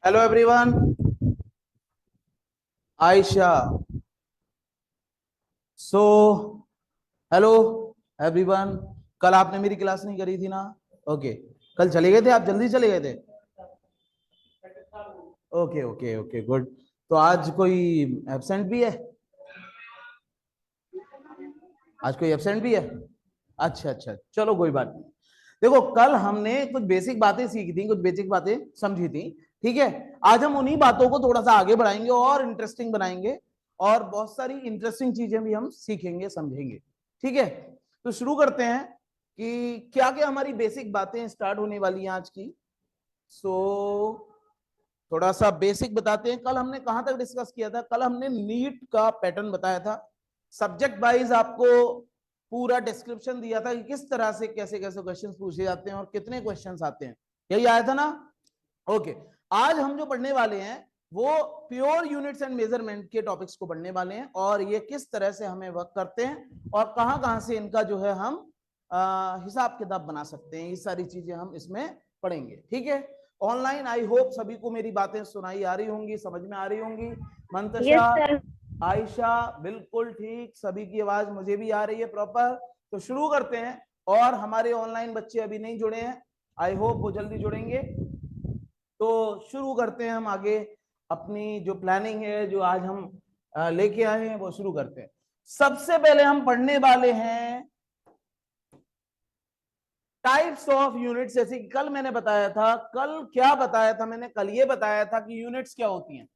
Hello everyone. Ayesha. So hello everyone. कल आपने मेरी क्लास नहीं करी थी ना? ओके। कल चले गए थे आप, जल्दी चले गए थे। Okay okay okay good. तो आज कोई एब्सेंट भी है? आज कोई एब्सेंट भी है? अच्छा अच्छा, चलो कोई बात नहीं। देखो, कल हमने कुछ बेसिक बातें सीखी थी, कुछ बेसिक बातें समझी थी। ठीक है। आज हम उन्हीं बातों को थोड़ा सा आगे बढ़ाएंगे और इंटरेस्टिंग बनाएंगे, और बहुत सारी इंटरेस्टिंग चीजें भी हम सीखेंगे, समझेंगे। ठीक है। तो शुरू करते हैं कि क्या क्या हमारी बेसिक बातें स्टार्ट होने वाली हैं आज की। सो थोड़ा सा बेसिक बताते हैं। कल हमने कहां तक डिस्कस किया था? कल हमने नीट का पैटर्न बताया था। सब्जेक्ट वाइज आपको पूरा डिस्क्रिप्शन दिया था कि किस तरह से कैसे कैसे क्वेश्चंस पूछे जाते हैं और कितने क्वेश्चंस आते हैं। यही आया था ना? ओके। आज हम जो पढ़ने वाले हैं वो प्योर यूनिट्स एंड मेजरमेंट के टॉपिक्स को पढ़ने वाले हैं, और ये किस तरह से हमें वर्क करते हैं और कहां कहां से इनका जो है हम हिसाब किताब बना सकते हैं। ये सारी चीजें हम इसमें पढ़ेंगे। ठीक है। ऑनलाइन आई होप सभी को मेरी बातें सुनाई आ रही होंगी, समझ में आ रही होंगी। Mantasha, yes sir. आयशा, बिल्कुल ठीक, सभी की आवाज मुझे भी आ रही है प्रॉपर। तो शुरू करते हैं। और हमारे ऑनलाइन बच्चे अभी नहीं जुड़े हैं, आई होप वो जल्दी जुड़ेंगे। तो शुरू करते हैं हम आगे अपनी जो प्लानिंग है, जो आज हम लेके आए हैं, वो शुरू करते हैं। सबसे पहले हम पढ़ने वाले हैं टाइप्स ऑफ यूनिट्स। जैसे कि कल मैंने बताया था, कल क्या बताया था मैंने? कल ये बताया था कि यूनिट्स क्या होती हैं।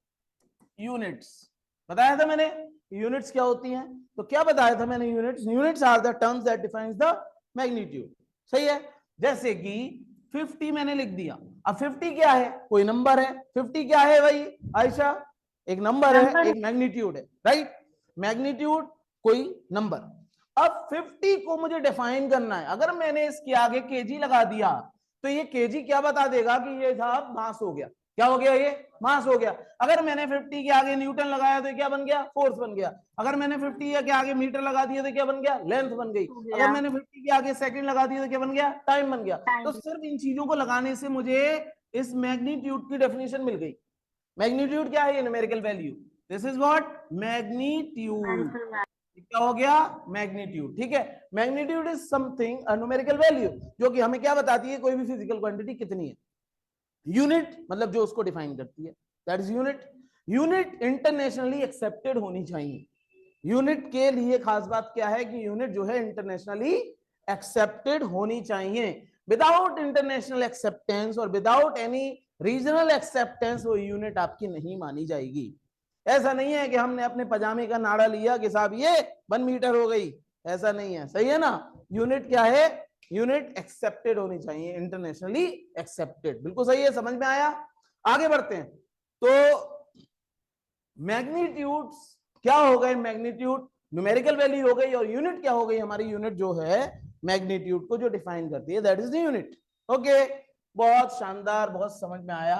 यूनिट्स बताया था मैंने, यूनिट्स क्या होती हैं। तो क्या बताया था मैंने? Units are the terms that defines the magnitude. सही है। जैसे कि 50 मैंने लिख दिया। अब 50 क्या है? कोई नंबर है। 50 क्या है भाई आयशा? एक नंबर है, नंबर। एक मैग्नीट्यूड है, राइट? मैग्नीट्यूड कोई नंबर। अब 50 को मुझे डिफाइन करना है। अगर मैंने इसके आगे केजी लगा दिया तो ये केजी क्या बता देगा कि ये साहब मास हो गया। क्या हो गया? ये मास हो गया। अगर मैंने 50 के आगे न्यूटन लगाया तो क्या बन गया? फोर्स बन गया। अगर मैंने 50 के आगे मीटर लगा दिया तो क्या बन गया? लेंथ बन गई। हो अगर गया मैंने 50 के आगे सेकंड लगा दिया तो क्या बन गया? टाइम बन गया। तो टाइम। सिर्फ इन चीजों को लगाने से मुझे इस मैग्नीट्यूड की डेफिनेशन मिल गई। मैग्नीट्यूड क्या है? Numerical value. This is what? Magnitude. क्या हो गया? मैग्नीट्यूड। ठीक है। Magnitude is something numerical value, जो कि हमें क्या बताती है? कोई भी फिजिकल क्वांटिटी कितनी है। यूनिट मतलब जो उसको डिफाइन करती है, that is unit. Unit internationally accepted होनी चाहिए। यूनिट के लिए खास बात क्या है कि यूनिट जो है इंटरनेशनली एक्सेप्टेड होनी चाहिए। विदाउट इंटरनेशनल एक्सेप्टेंस और विदाउट एनी रीजनल एक्सेप्टेंस वो यूनिट आपकी नहीं मानी जाएगी। ऐसा नहीं है कि हमने अपने पजामे का नाड़ा लिया कि साहब ये 1 मीटर हो गई, ऐसा नहीं है। सही है ना? यूनिट क्या है? यूनिट एक्सेप्टेड होनी चाहिए, इंटरनेशनली एक्सेप्टेड। बिल्कुल सही है, समझ में आया? आगे बढ़ते हैं। तो मैग्नीट्यूड क्या हो गए? मैग्नीट्यूड न्यूमेरिकल वैल्यू हो गई, और यूनिट क्या हो गई? हमारी यूनिट जो है मैग्नीट्यूड को जो डिफाइन करती है, that is the unit. Okay, बहुत शानदार, बहुत समझ में आया।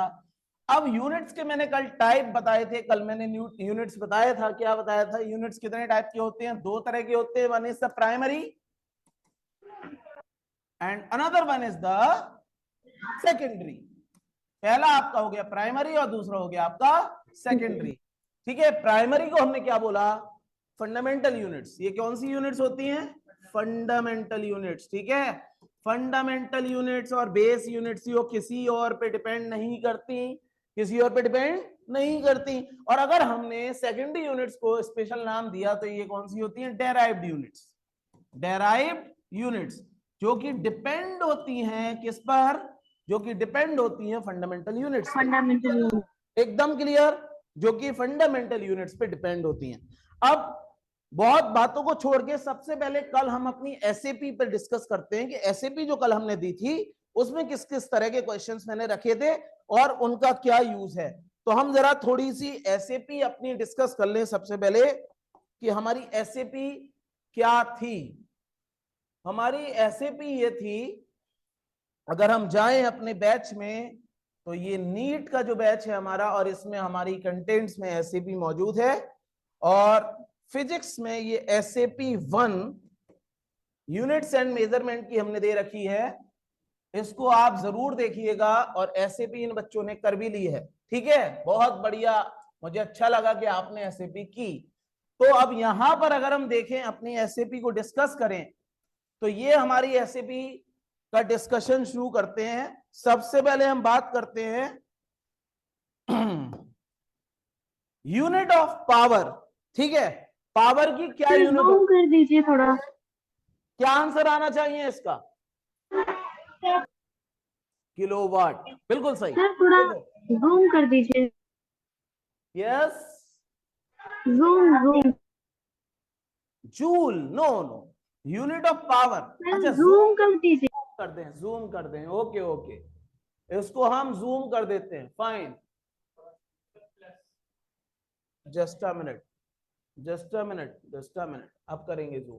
अब यूनिट्स के मैंने कल टाइप बताए थे। कल मैंने यूनिट्स बताया था। क्या बताया था? यूनिट्स कितने टाइप के होते हैं? 2 तरह के होते हैं। One is the primary and another one is the secondary. पहला आपका हो गया प्राइमरी और दूसरा हो गया आपका सेकेंडरी। ठीक है। प्राइमरी को हमने क्या बोला? Fundamental units. ये कौन सी यूनिट्स होती हैं? Fundamental units. ठीक है। फंडामेंटल यूनिट्स और बेस यूनिट्स यो किसी और पे डिपेंड नहीं करती, किसी और पे डिपेंड नहीं करती। और अगर हमने सेकेंडरी यूनिट्स को स्पेशल नाम दिया तो ये कौन सी होती हैं? Derived units. डेराइव्ड यूनिट्स जो कि डिपेंड होती हैं किस पर? जो कि डिपेंड होती हैं फंडामेंटल यूनिट्स पे। Fundamental unit. एकदम क्लियर? जो कि फंडामेंटल यूनिट्स पे डिपेंड होती हैं। अब बहुत बातों को छोड़ के सबसे पहले कल हम अपनी एसएपी पर डिस्कस करते हैं कि एसएपी जो कल हमने दी थी उसमें किस किस तरह के क्वेश्चंस मैंने रखे थे और उनका क्या यूज है। तो हम जरा थोड़ी सी एसएपी अपनी डिस्कस कर लें सबसे पहले कि हमारी एसएपी क्या थी। हमारी एसएपी ये थी, अगर हम जाएं अपने बैच में तो ये नीट का जो बैच है हमारा, और इसमें हमारी कंटेंट्स में एसएपी मौजूद है, और फिजिक्स में ये एसएपी 1 यूनिट्स एंड मेजरमेंट की हमने दे रखी है। इसको आप जरूर देखिएगा, और एसएपी इन बच्चों ने कर भी ली है। ठीक है, बहुत बढ़िया, मुझे अच्छा लगा कि आपने एसएपी की। तो अब यहां पर अगर हम देखें, अपनी एसएपी को डिस्कस करें, तो ये हमारी एसएपी का डिस्कशन शुरू करते हैं। सबसे पहले हम बात करते हैं यूनिट ऑफ पावर। ठीक है, पावर की क्या यूनिट जूम कर दीजिए थोड़ा। क्या आंसर आना चाहिए इसका? किलोवाट, बिल्कुल सही। सर थोड़ा जूम कर दीजिए। Yes, zoom zoom. Joule, no no, unit of power. अच्छा, जूम कर दीजिए। कर दें, जूम कर दें, ओके ओके, इसको हम जूम कर देते हैं, fine. Just a minute, just a minute, just a minute, अब करेंगे जूम।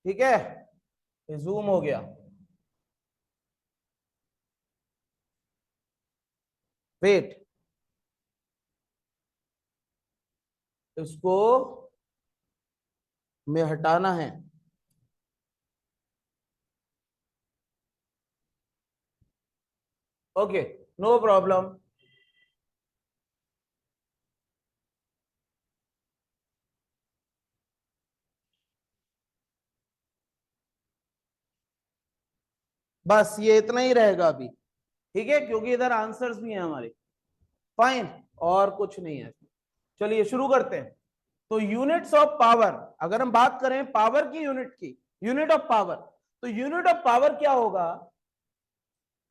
ठीक है, ये जूम हो गया। वेट, इसको में हटाना है। Okay, no problem. बस ये इतना ही रहेगा अभी। ठीक है, क्योंकि इधर आंसर्स भी हैं हमारे, फाइन, और कुछ नहीं है। चलिए शुरू करते हैं। तो यूनिट्स ऑफ पावर, अगर हम बात करें पावर की यूनिट की, यूनिट ऑफ पावर, तो यूनिट ऑफ पावर क्या होगा?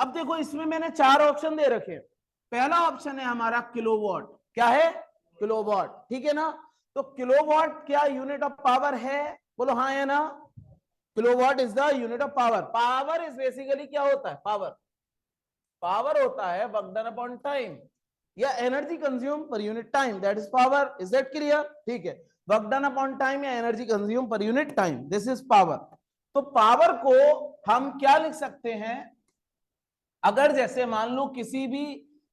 अब देखो, इसमें मैंने 4 ऑप्शन दे रखे हैं। पहला ऑप्शन है हमारा किलोवाट। क्या है? किलोवाट। ठीक है ना? तो किलोवाट क्या यूनिट ऑफ पावर है? बोलो हाँ या ना। Kilowatt is the unit of power. Power is basically क्या होता है? पावर, पावर होता है वर्क डन अपॉन टाइम, या energy consume per unit time, that is power. Is that clear? ठीक है, वर्क डन अपॉन टाइम या energy consume per unit time, this is power. तो पावर को हम क्या लिख सकते हैं? अगर जैसे मान लो किसी भी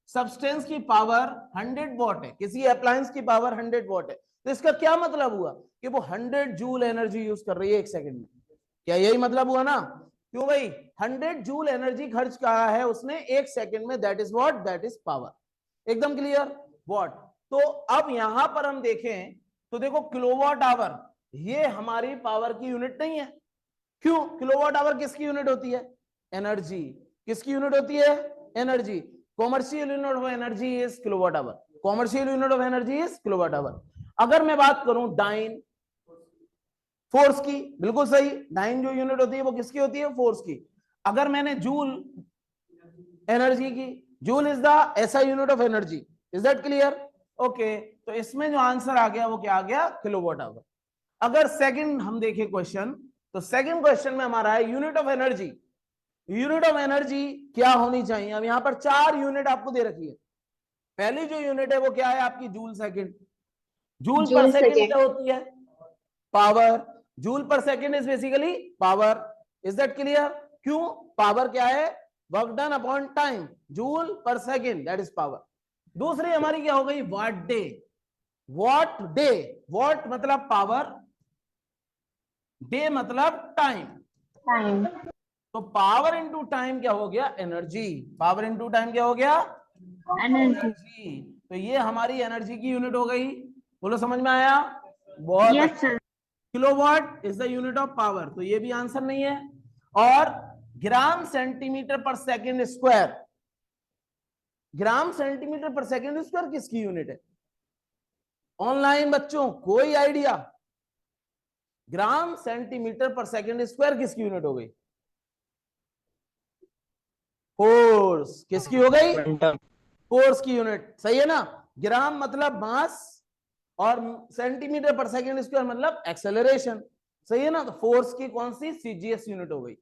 सब्सटेंस की पावर 100 वॉट है, किसी अप्लायंस की पावर 100 वॉट है, तो इसका क्या मतलब हुआ? कि वो 100 जूल एनर्जी यूज कर रही है 1 सेकंड में। क्या यही मतलब हुआ ना? क्यों भाई? 100 जूल एनर्जी खर्च करा है उसने 1 सेकंड में, that is what? That is power. एकदम क्लियर? व्हाट? तो अब यहां पर हम देखें तो देखो, किलोवाट आवर ये हमारी पावर की यूनिट नहीं है। क्यों? किलोवाट आवर किसकी यूनिट होती है? एनर्जी। किसकी यूनिट होती है? Energy. Commercial unit of energy is kilowatt hour. Commercial unit of energy is kilowatt hour. अगर मैं बात करूं डाइन, फोर्स की, बिल्कुल सही, डाइन जो यूनिट होती है वो किसकी होती है? फोर्स की। अगर मैंने जूल एनर्जी की, जूल इज द ऐसा unit of energy. Is that clear? Okay, तो इसमें जो आंसर आ गया वो क्या आ गया? Kilowatt hour. अगर सेकंड हम देखें क्वेश्चन, तो सेकंड क्वेश्चन में हमारा है unit of energy. Unit of energy क्या होनी चाहिए? अब यहां पर 4 यूनिट आपको दे रखी है। पहली जो यूनिट है वो क्या है आपकी? Joule second. जूल पर जूल सेकंड सेकेंड। क्या होती है? पावर। जूल पर second is basically power. Is that clear? क्यों? पावर क्या है? Work done upon time. Joule पर सेकंड, दैट इज पावर। दूसरी हमारी क्या हो गई? वाट डे। वॉट डे, वॉट मतलब पावर, डे मतलब टाइम। टाइम। तो पावर इंटू टाइम क्या हो गया? एनर्जी। पावर इंटू टाइम क्या हो गया? एनर्जी। एनर्जी। तो ये हमारी एनर्जी की यूनिट हो गई। बोलो समझ में आया? बहुत यस अच्छा। Sir. Kilowatt is the unit of power, तो ये भी आंसर नहीं है। और ग्राम सेंटीमीटर पर सेकंड स्क्वायर, ग्राम सेंटीमीटर पर सेकंड स्क्वायर किसकी यूनिट है? ऑनलाइन बच्चों कोई आइडिया? ग्राम सेंटीमीटर पर सेकंड स्क्वायर किसकी यूनिट हो गई? फोर्स। किसकी हो गई? फोर्स की यूनिट। सही है ना? ग्राम मतलब मास, और सेंटीमीटर पर सेकंड स्क्वायर मतलब एक्सेलरेशन। सही है ना? तो फोर्स की कौन सी? सीजीएस यूनिट हो गई।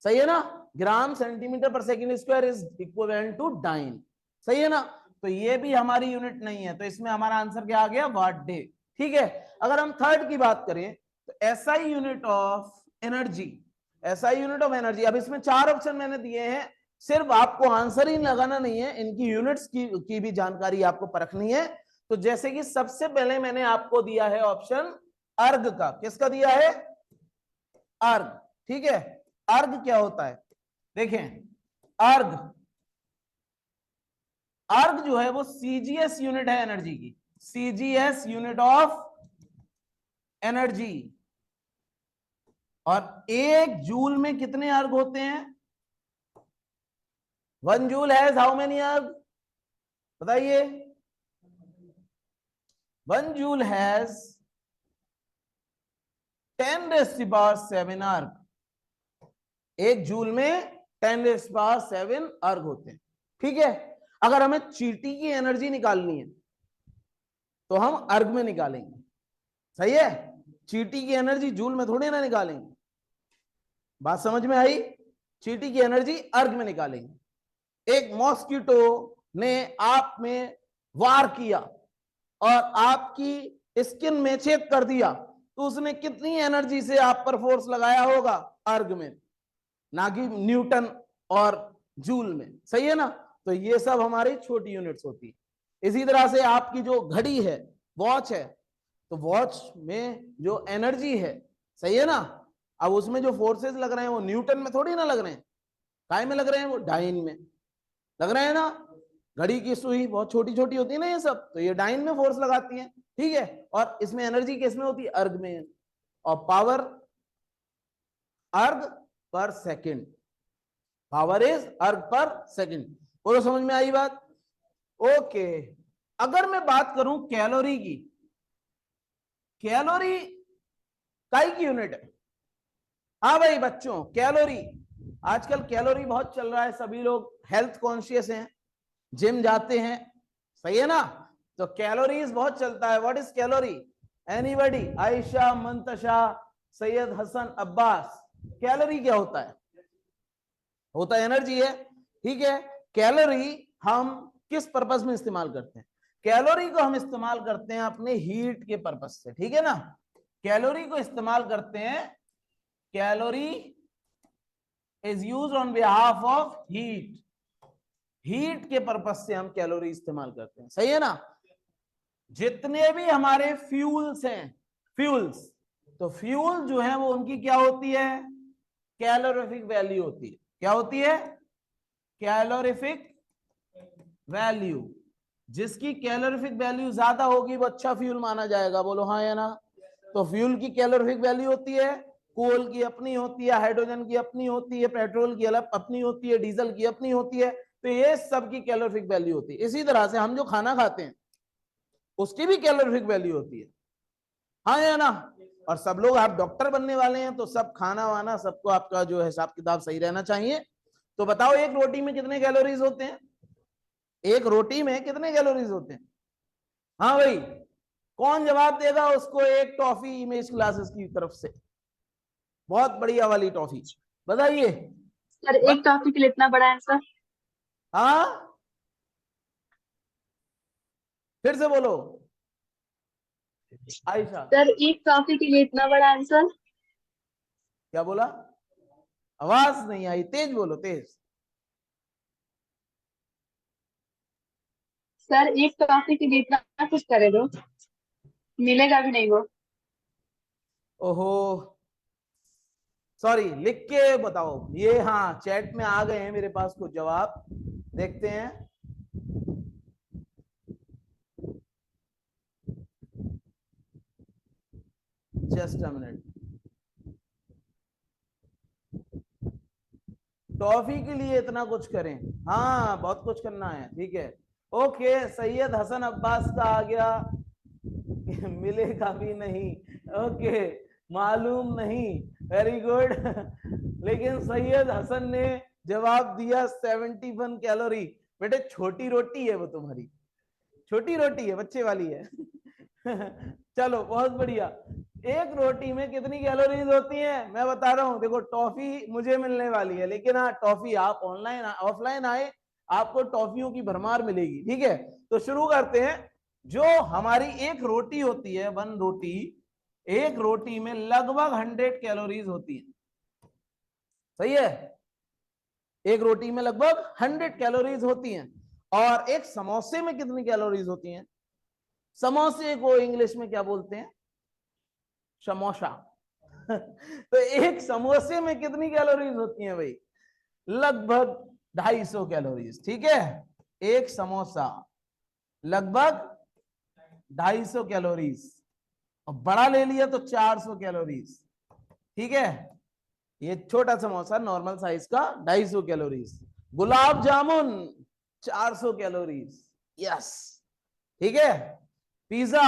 सही है ना? Gram centimetre per second square is equivalent to dyne. सही है ना? तो ये भी हमारी यूनिट नहीं है, तो इसमें हमारा आंसर क्या आ गया? वाट डे। ठीक है, अगर हम थर्ड की बात करें, तो SI unit of energy. SI unit of energy, अब इसमें 4 ऑप्शन मैंने दिए हैं, सिर्फ आपको आंसर ही लगाना नहीं है, इनकी यूनिट्स की भी जानकारी आपको परखनी है। तो जैसे कि सबसे पहले मैंने आपको दिया है ऑप्शन अर्ग का। किसका दिया है? अर्ग। ठीक है, अर्ग क्या होता है? देखें, अर्ग, अर्ग जो है वो सीजीएस यूनिट है एनर्जी की, सीजीएस यूनिट ऑफ एनर्जी। और एक जूल में कितने अर्ग होते हैं? 1 जूल हैज हाउ मेनी अर्ग? बताइए। 1 जूल हैज 10⁻⁷ अर्ग। एक जूल में 10⁻⁷ अर्ग होते हैं। ठीक है, अगर हमें चींटी की एनर्जी निकालनी है तो हम अर्ग में निकालेंगे। सही है, चींटी की एनर्जी जूल में थोड़ी ना निकालेंगे। बात समझ में आई? चींटी की एनर्जी अर्ग में निकालेंगे। एक मॉस्किटो ने आप में वार किया और आपकी स्किन में छेद कर दिया, तो उसने कितनी एनर्जी से आप पर फोर्स लगाया होगा? अर्ग में, ना कि न्यूटन और जूल में। सही है ना? तो ये सब हमारी छोटी यूनिट्स होती है। इसी तरह से आपकी जो घड़ी है, वॉच है, तो वॉच में जो एनर्जी है, सही है ना, अब उसमें जो फोर्सेस लग रहे हैं वो न्यूटन में थोड़ी ना लग रहे हैं, काय में लग रहे हैं? वो डाइन में लग रहे हैं ना। घड़ी की सुई बहुत छोटी छोटी होती है ना, ये सब, तो ये डाइन में फोर्स लगाती है। ठीक है, और इसमें एनर्जी किसमें होती है? अर्ग में। और पावर, अर्ग पर सेकंड, पावर इज अर्ग पर सेकंड। बोलो, समझ में आई बात? ओके। अगर मैं बात करूं कैलोरी की, कैलोरी काई की यूनिट है? हाँ भाई बच्चों, कैलोरी, आजकल कैलोरी बहुत चल रहा है, सभी लोग हेल्थ कॉन्शियस हैं, जिम जाते हैं, सही है ना, तो कैलोरीज बहुत चलता है। What is calorie? Anybody? Ayesha, Mantasha, Syed Hasan, Abbas, calorie क्या होता है? होता है एनर्जी है। ठीक है, कैलोरी हम किस पर्पस में इस्तेमाल करते हैं? कैलोरी को हम इस्तेमाल करते हैं अपने हीट के पर्पस से। ठीक है ना, कैलोरी को इस्तेमाल करते हैं, calorie is used on behalf of heat, heat के पर्पस से हम कैलोरी इस्तेमाल करते हैं। सही है ना? जितने भी हमारे फ्यूल्स हैं, फ्यूल्स, तो फ्यूल जो है वो उनकी क्या होती है? कैलोरीफिक वैल्यू होती है। क्या होती है? Calorific value. जिसकी कैलोरीफिक वैल्यू ज्यादा होगी वो अच्छा फ्यूल माना जाएगा। बोलो हाँ या ना? तो फ्यूल की कैलोरीफिक वैल्यू होती है, कोल की अपनी होती है, हाइड्रोजन की अपनी होती है, पेट्रोल की अलग अपनी होती है, डीजल की अपनी होती है, तो ये सब की कैलोरीफिक वैल्यू होती है। इसी तरह से हम जो खाना खाते हैं उसकी भी कैलोरीफिक वैल्यू होती है। हाँ या ना? और सब लोग, आप डॉक्टर बनने वाले हैं तो सब खाना वाना सबको आपका जो हिसाब किताब सही रहना चाहिए। तो बताओ, एक रोटी में कितने कैलोरीज होते हैं? एक रोटी में कितने कैलोरीज होते हैं? हाँ भाई, कौन जवाब देगा उसको एक टॉफी इमेज क्लासेस की तरफ से, बहुत बढ़िया वाली टॉफी, बताइए। सर एक टॉपिक के लिए इतना बड़ा आंसर? हाँ, फिर से बोलो आयशा। सर एक टॉपिक के लिए इतना बड़ा आंसर? क्या बोला? आवाज नहीं आई, तेज बोलो, तेज। सर एक टॉपिक के लिए इतना कुछ करे दो, मिलेगा भी नहीं वो। ओहो, सॉरी, लिख के बताओ ये। हाँ, चैट में आ गए हैं मेरे पास कुछ जवाब, देखते हैं। Just a minute. टॉफी के लिए इतना कुछ करें? हाँ, बहुत कुछ करना है। ठीक है, ओके। सैयद हसन अब्बास का आ गया, मिलेगा भी नहीं। ओके, मालूम नहीं, वेरी गुड। लेकिन सैयद हसन ने जवाब दिया 71 कैलोरी। बेटे छोटी रोटी है वो तुम्हारी, छोटी रोटी है, बच्चे वाली है। चलो, बहुत बढ़िया। एक रोटी में कितनी कैलोरीज होती हैं मैं बता रहा हूं। देखो, टॉफी मुझे मिलने वाली है, लेकिन हाँ, टॉफी आप ऑनलाइन ऑफलाइन आए, आपको टॉफियों की भरमार मिलेगी। ठीक है, तो शुरू करते हैं। जो हमारी एक रोटी होती है, 1 रोटी, एक रोटी में लगभग 100 कैलोरीज होती है। सही है, एक रोटी में लगभग 100 कैलोरीज होती हैं। और एक समोसे में कितनी कैलोरीज होती हैं? समोसे को इंग्लिश में क्या बोलते हैं? समोसा। तो एक समोसे में कितनी कैलोरीज होती हैं भाई? लगभग 250 कैलोरीज। ठीक है, एक समोसा लगभग 250 कैलोरीज, और बड़ा ले लिया तो 400 कैलोरीज। ठीक है, ये छोटा समोसा नॉर्मल साइज का 250 calories, gulab jamun 400 calories, yes. ठीक है, पिज्जा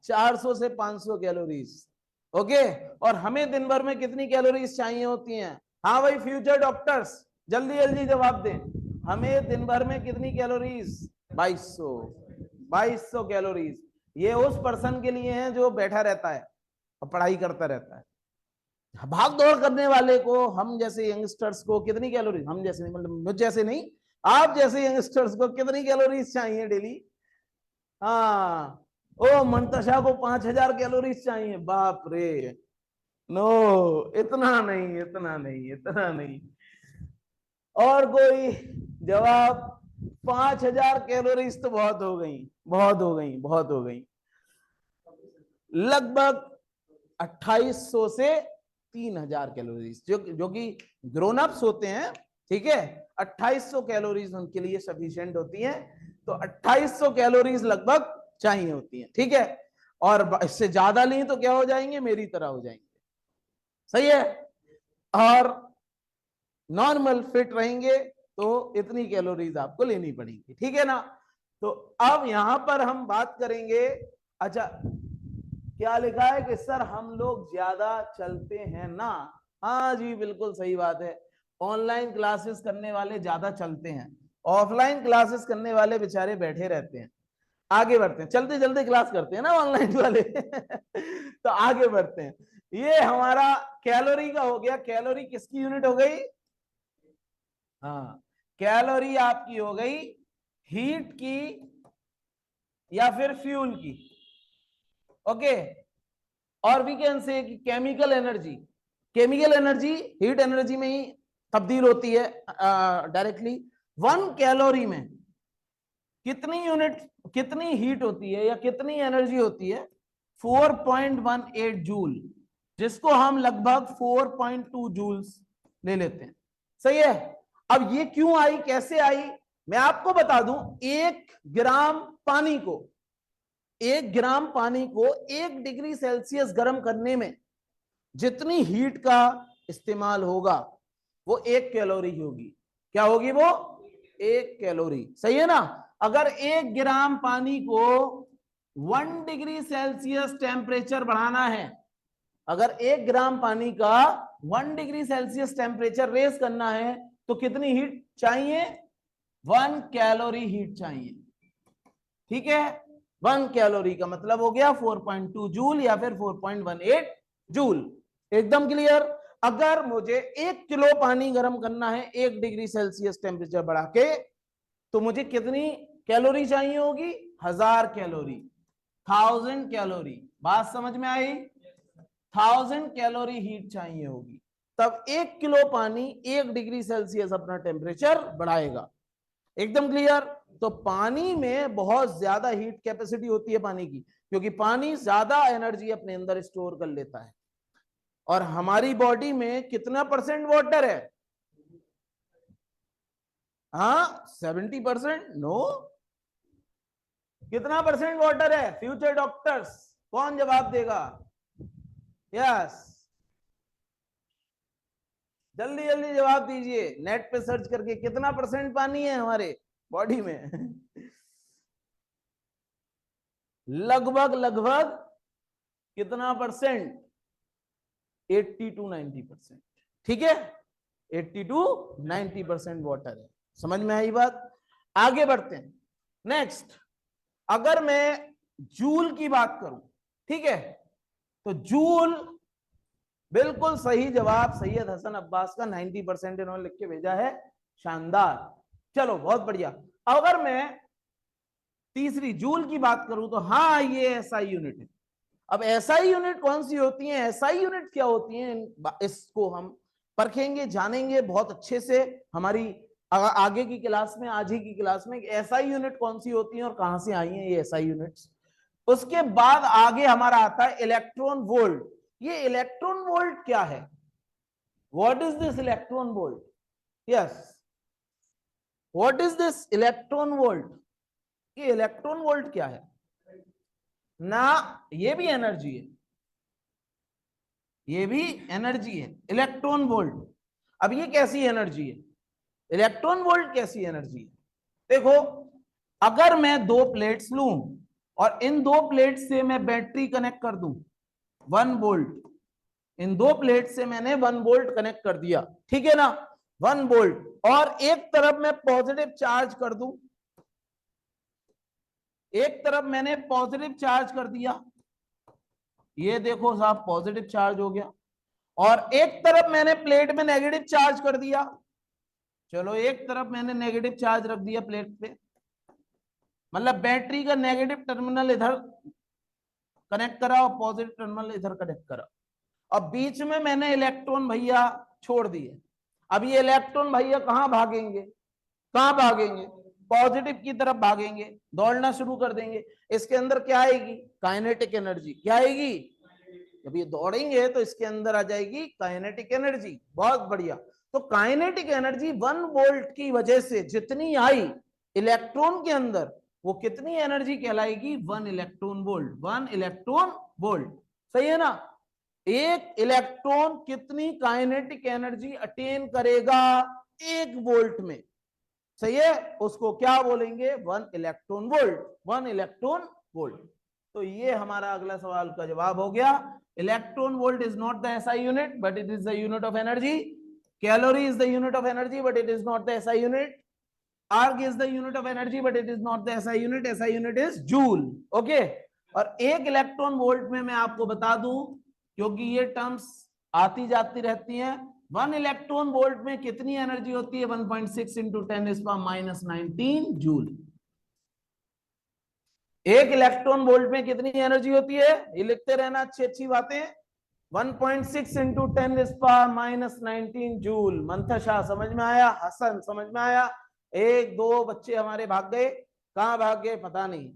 400 से 500 कैलोरीज, ओके। और हमें दिन भर में कितनी कैलोरीज चाहिए होती हैं? हाँ भाई फ्यूचर डॉक्टर्स, जल्दी जल्दी जवाब दें। हमें दिन भर में कितनी कैलोरीज? 2200 कैलोरीज। ये उस पर्सन के लिए है जो बैठा रहता है और पढ़ाई करता रहता है। भाग दौड़ करने वाले को, हम जैसे यंगस्टर्स को कितनी कैलोरीज, हम जैसे नहीं मतलब मुझ जैसे नहीं, आप जैसे यंगस्टर्स को कितनी कैलोरीज चाहिए डेली? हाँ, ओ मंतशा को 5000 कैलोरीज चाहिए। बाप रे, नो, इतना नहीं, इतना नहीं, इतना नहीं। और कोई जवाब? 5000 कैलोरीज तो बहुत हो गई, बहुत हो गई, बहुत हो गई। लगभग 2800 से 3000 कैलोरीज, जो कि ग्रोन अप्स होते हैं। ठीक है, 2800 कैलोरीज उनके लिए सफिशिएंट होती हैं, तो 2800 कैलोरीज लगभग चाहिए होती हैं। ठीक है, और इससे ज्यादा ली तो क्या हो जाएंगे? मेरी तरह हो जाएंगे। सही है, और नॉर्मल फिट रहेंगे तो इतनी कैलोरीज आपको लेनी पड़ेगी। ठीक है ना? तो अब यहां पर हम बात करेंगे। अच्छा, क्या लिखा है कि सर हम लोग ज्यादा चलते हैं ना? हाँ जी, बिल्कुल सही बात है। ऑनलाइन क्लासेस करने वाले ज्यादा चलते हैं, ऑफलाइन क्लासेस करने वाले बेचारे बैठे रहते हैं। आगे बढ़ते हैं, चलते चलते क्लास करते हैं ना ऑनलाइन वाले तो आगे बढ़ते हैं। ये हमारा कैलोरी का हो गया। कैलोरी किसकी यूनिट हो गई? हाँ, कैलोरी आपकी हो गई हीट की या फिर फ्यूल की, ओके। और we can say chemical energy, chemical energy heat energy में ही तब्दील होती है डायरेक्टली। 1 कैलोरी में कितनी यूनिट, कितनी हीट होती है या कितनी एनर्जी होती है? 4.18 जूल, जिसको हम लगभग 4.2 जूल्स ले लेते हैं। सही है। अब ये क्यों आई, कैसे आई, मैं आपको बता दूं। 1 ग्राम पानी को, 1 ग्राम पानी को 1 डिग्री सेल्सियस गर्म करने में जितनी हीट का इस्तेमाल होगा वो 1 कैलोरी होगी। क्या होगी वो? 1 कैलोरी। सही है ना? अगर 1 ग्राम पानी को 1 डिग्री सेल्सियस टेम्परेचर बढ़ाना है, अगर 1 ग्राम पानी का 1 डिग्री सेल्सियस टेम्परेचर रेस करना है तो कितनी हीट चाहिए? 1 कैलोरी हीट चाहिए। ठीक है, 1 कैलोरी का मतलब हो गया 4.2 जूल या फिर 4.18 जूल। एकदम क्लियर? अगर मुझे 1 किलो पानी गर्म करना है 1 डिग्री सेल्सियस टेम्परेचर बढ़ा के, तो मुझे कितनी कैलोरी चाहिए होगी? 1000 कैलोरी, 1000 कैलोरी। बात समझ में आई? 1000 कैलोरी हीट चाहिए होगी, तब 1 किलो पानी 1 डिग्री सेल्सियस अपना टेम्परेचर बढ़ाएगा। एकदम क्लियर? तो पानी में बहुत ज्यादा हीट कैपेसिटी होती है पानी की, क्योंकि पानी ज्यादा एनर्जी अपने अंदर स्टोर कर लेता है। और हमारी बॉडी में कितना परसेंट वाटर है? हाँ, 70%। नो, कितना परसेंट वाटर है? फ्यूचर डॉक्टर्स कौन जवाब देगा? यस, जल्दी जल्दी जवाब दीजिए, नेट पे सर्च करके। कितना परसेंट पानी है हमारे बॉडी में? लगभग लगभग कितना परसेंट? 80 to 90%। ठीक है, 80 to 90% वाटर है। समझ में आई बात? आगे बढ़ते हैं। नेक्स्ट, अगर मैं जूल की बात करूं, ठीक है, तो जूल बिल्कुल सही जवाब सैयद हसन अब्बास का 90% इन्होंने लिख के भेजा है। शानदार, चलो बहुत बढ़िया। अगर मैं तीसरी जूल की बात करूं तो हाँ, ये एसआई यूनिट है। अब एसआई यूनिट कौन सी होती है, एसआई यूनिट क्या होती है, इसको हम परखेंगे, जानेंगे बहुत अच्छे से हमारी आगे की क्लास में, आज ही की क्लास में। एसआई यूनिट कौन सी होती है और कहां से आई है ये एसआई यूनिट्स। उसके बाद आगे हमारा आता है इलेक्ट्रॉन वोल्ट। ये इलेक्ट्रॉन वोल्ट क्या है? What is this electron volt? Yes, what is this electron volt? ये इलेक्ट्रॉन वोल्ट क्या है ना, ये भी एनर्जी है, ये भी एनर्जी है, इलेक्ट्रॉन वोल्ट। अब ये कैसी एनर्जी है, इलेक्ट्रॉन वोल्ट कैसी एनर्जी है? देखो, अगर मैं दो प्लेट्स लूं और इन दो प्लेट से मैं बैटरी कनेक्ट कर दूं 1 वोल्ट, इन दो प्लेट से मैंने 1 वोल्ट कनेक्ट कर दिया, ठीक है ना, 1 वोल्ट, और एक तरफ मैं पॉजिटिव चार्ज कर दूं, एक तरफ मैंने पॉजिटिव चार्ज कर दिया, ये देखो साहब पॉजिटिव चार्ज हो गया, और एक तरफ मैंने प्लेट में नेगेटिव चार्ज कर दिया, चलो एक तरफ मैंने नेगेटिव चार्ज रख दिया प्लेट पे, मतलब बैटरी का नेगेटिव टर्मिनल इधर कनेक्ट करा और पॉजिटिव टर्मिनल इधर कनेक्ट करा, अब बीच में मैंने इलेक्ट्रॉन भैया छोड़ दिए। अब ये इलेक्ट्रॉन भैया कहां भागेंगे, कहां भागेंगे, पॉजिटिव की तरफ भागेंगे, दौड़ना शुरू कर देंगे। इसके अंदर क्या आएगी, काइनेटिक एनर्जी। क्या आएगी, जब ये दौड़ेंगे तो इसके अंदर आ जाएगी काइनेटिक एनर्जी। बहुत बढ़िया। तो काइनेटिक एनर्जी 1 वोल्ट की वजह से जितनी आई इलेक्ट्रॉन के अंदर, वो कितनी एनर्जी कहलाएगी, 1 इलेक्ट्रॉन वोल्ट। 1 इलेक्ट्रॉन वोल्ट, सही है ना। एक इलेक्ट्रॉन कितनी काइनेटिक एनर्जी अटेन करेगा 1 वोल्ट में, सही है, उसको क्या बोलेंगे, 1 इलेक्ट्रॉन वोल्ट। 1 electron volt. तो ये हमारा अगला सवाल का जवाब हो गया। Electron volt is not the SI unit but it is the unit of energy. Calorie is the unit of energy but it is not the SI unit. Erg is the unit of energy but it is not the SI unit. SI unit is joule. Okay, और 1 electron volt में मैं आपको बता दूं, क्योंकि ये terms आती जाती रहती हैं, 1 इलेक्ट्रॉन वोल्ट में कितनी एनर्जी होती है, 1.6 इंटू 10⁻⁻19 जूल। 1 इलेक्ट्रॉन वोल्ट में कितनी एनर्जी होती है, ये लिखते रहना, अच्छी अच्छी बातें। 1.6 इंटू 10⁻⁻19 जूल। मंथशा समझ में आया, हसन समझ में आया, 1-2 बच्चे हमारे भाग गए, कहां भाग गए पता नहीं।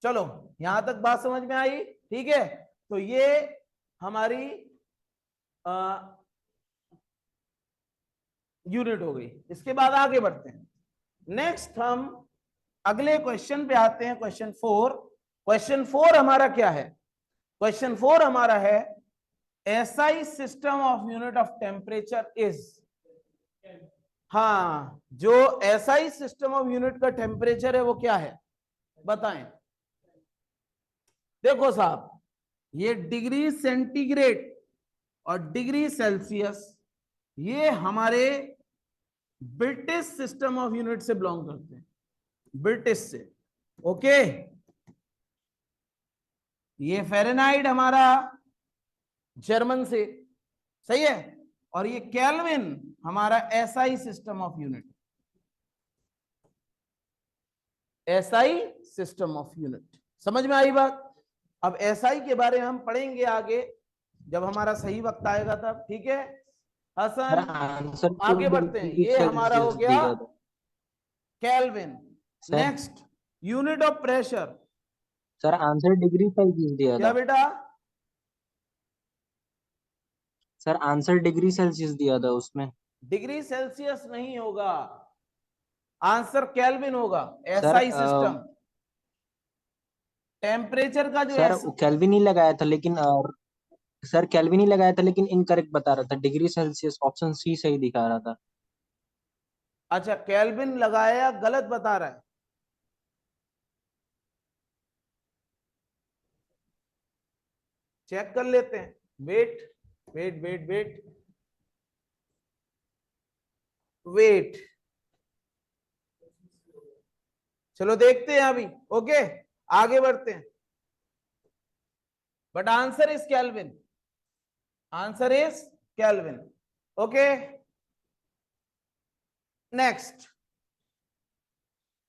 चलो यहां तक बात समझ में आई, ठीक है। तो ये हमारी यूनिट हो गई। इसके बाद आगे बढ़ते हैं। नेक्स्ट हम अगले क्वेश्चन पे आते हैं, क्वेश्चन 4। क्वेश्चन 4 हमारा क्या है, क्वेश्चन 4 हमारा है SI system of unit of temperature is. हाँ, जो एसआई सिस्टम ऑफ यूनिट का टेम्परेचर है वो क्या है, बताएं। देखो साहब, ये डिग्री सेंटीग्रेड और डिग्री सेल्सियस ये हमारे ब्रिटिश सिस्टम ऑफ यूनिट से बिलोंग करते हैं, ब्रिटिश से। ओके, ये फ़ारेनहाइट हमारा जर्मन से, सही है, और ये केल्विन हमारा SI system of unit, SI system of unit. समझ में आई बात। अब एसआई के बारे में हम पढ़ेंगे आगे, जब हमारा सही वक्त आएगा तब, ठीक है। हसन आंसर आगे बढ़ते हैं, ये हमारा हो गया kelvin. Sir next, unit of pressure. Sir answer degree Celsius दिया क्या था बेटा, सर, आंसर डिग्री सेल्सियस दिया था उसमें। डिग्री सेल्सियस नहीं होगा, आंसर केल्विन होगा। सर एसआई सिस्टम टेम्परेचर का जो सर केल्विन ही लगाया था, लेकिन सर केल्विन ही लगाया था लेकिन इनकरेक्ट बता रहा था, डिग्री सेल्सियस ऑप्शन सी सही दिखा रहा था। अच्छा, केल्विन लगाया गलत बता रहा है, चेक कर लेते हैं। Wait wait wait wait wait, चलो देखते हैं अभी। ओके, आगे बढ़ते हैं। But answer is kelvin, answer is kelvin. Okay, next,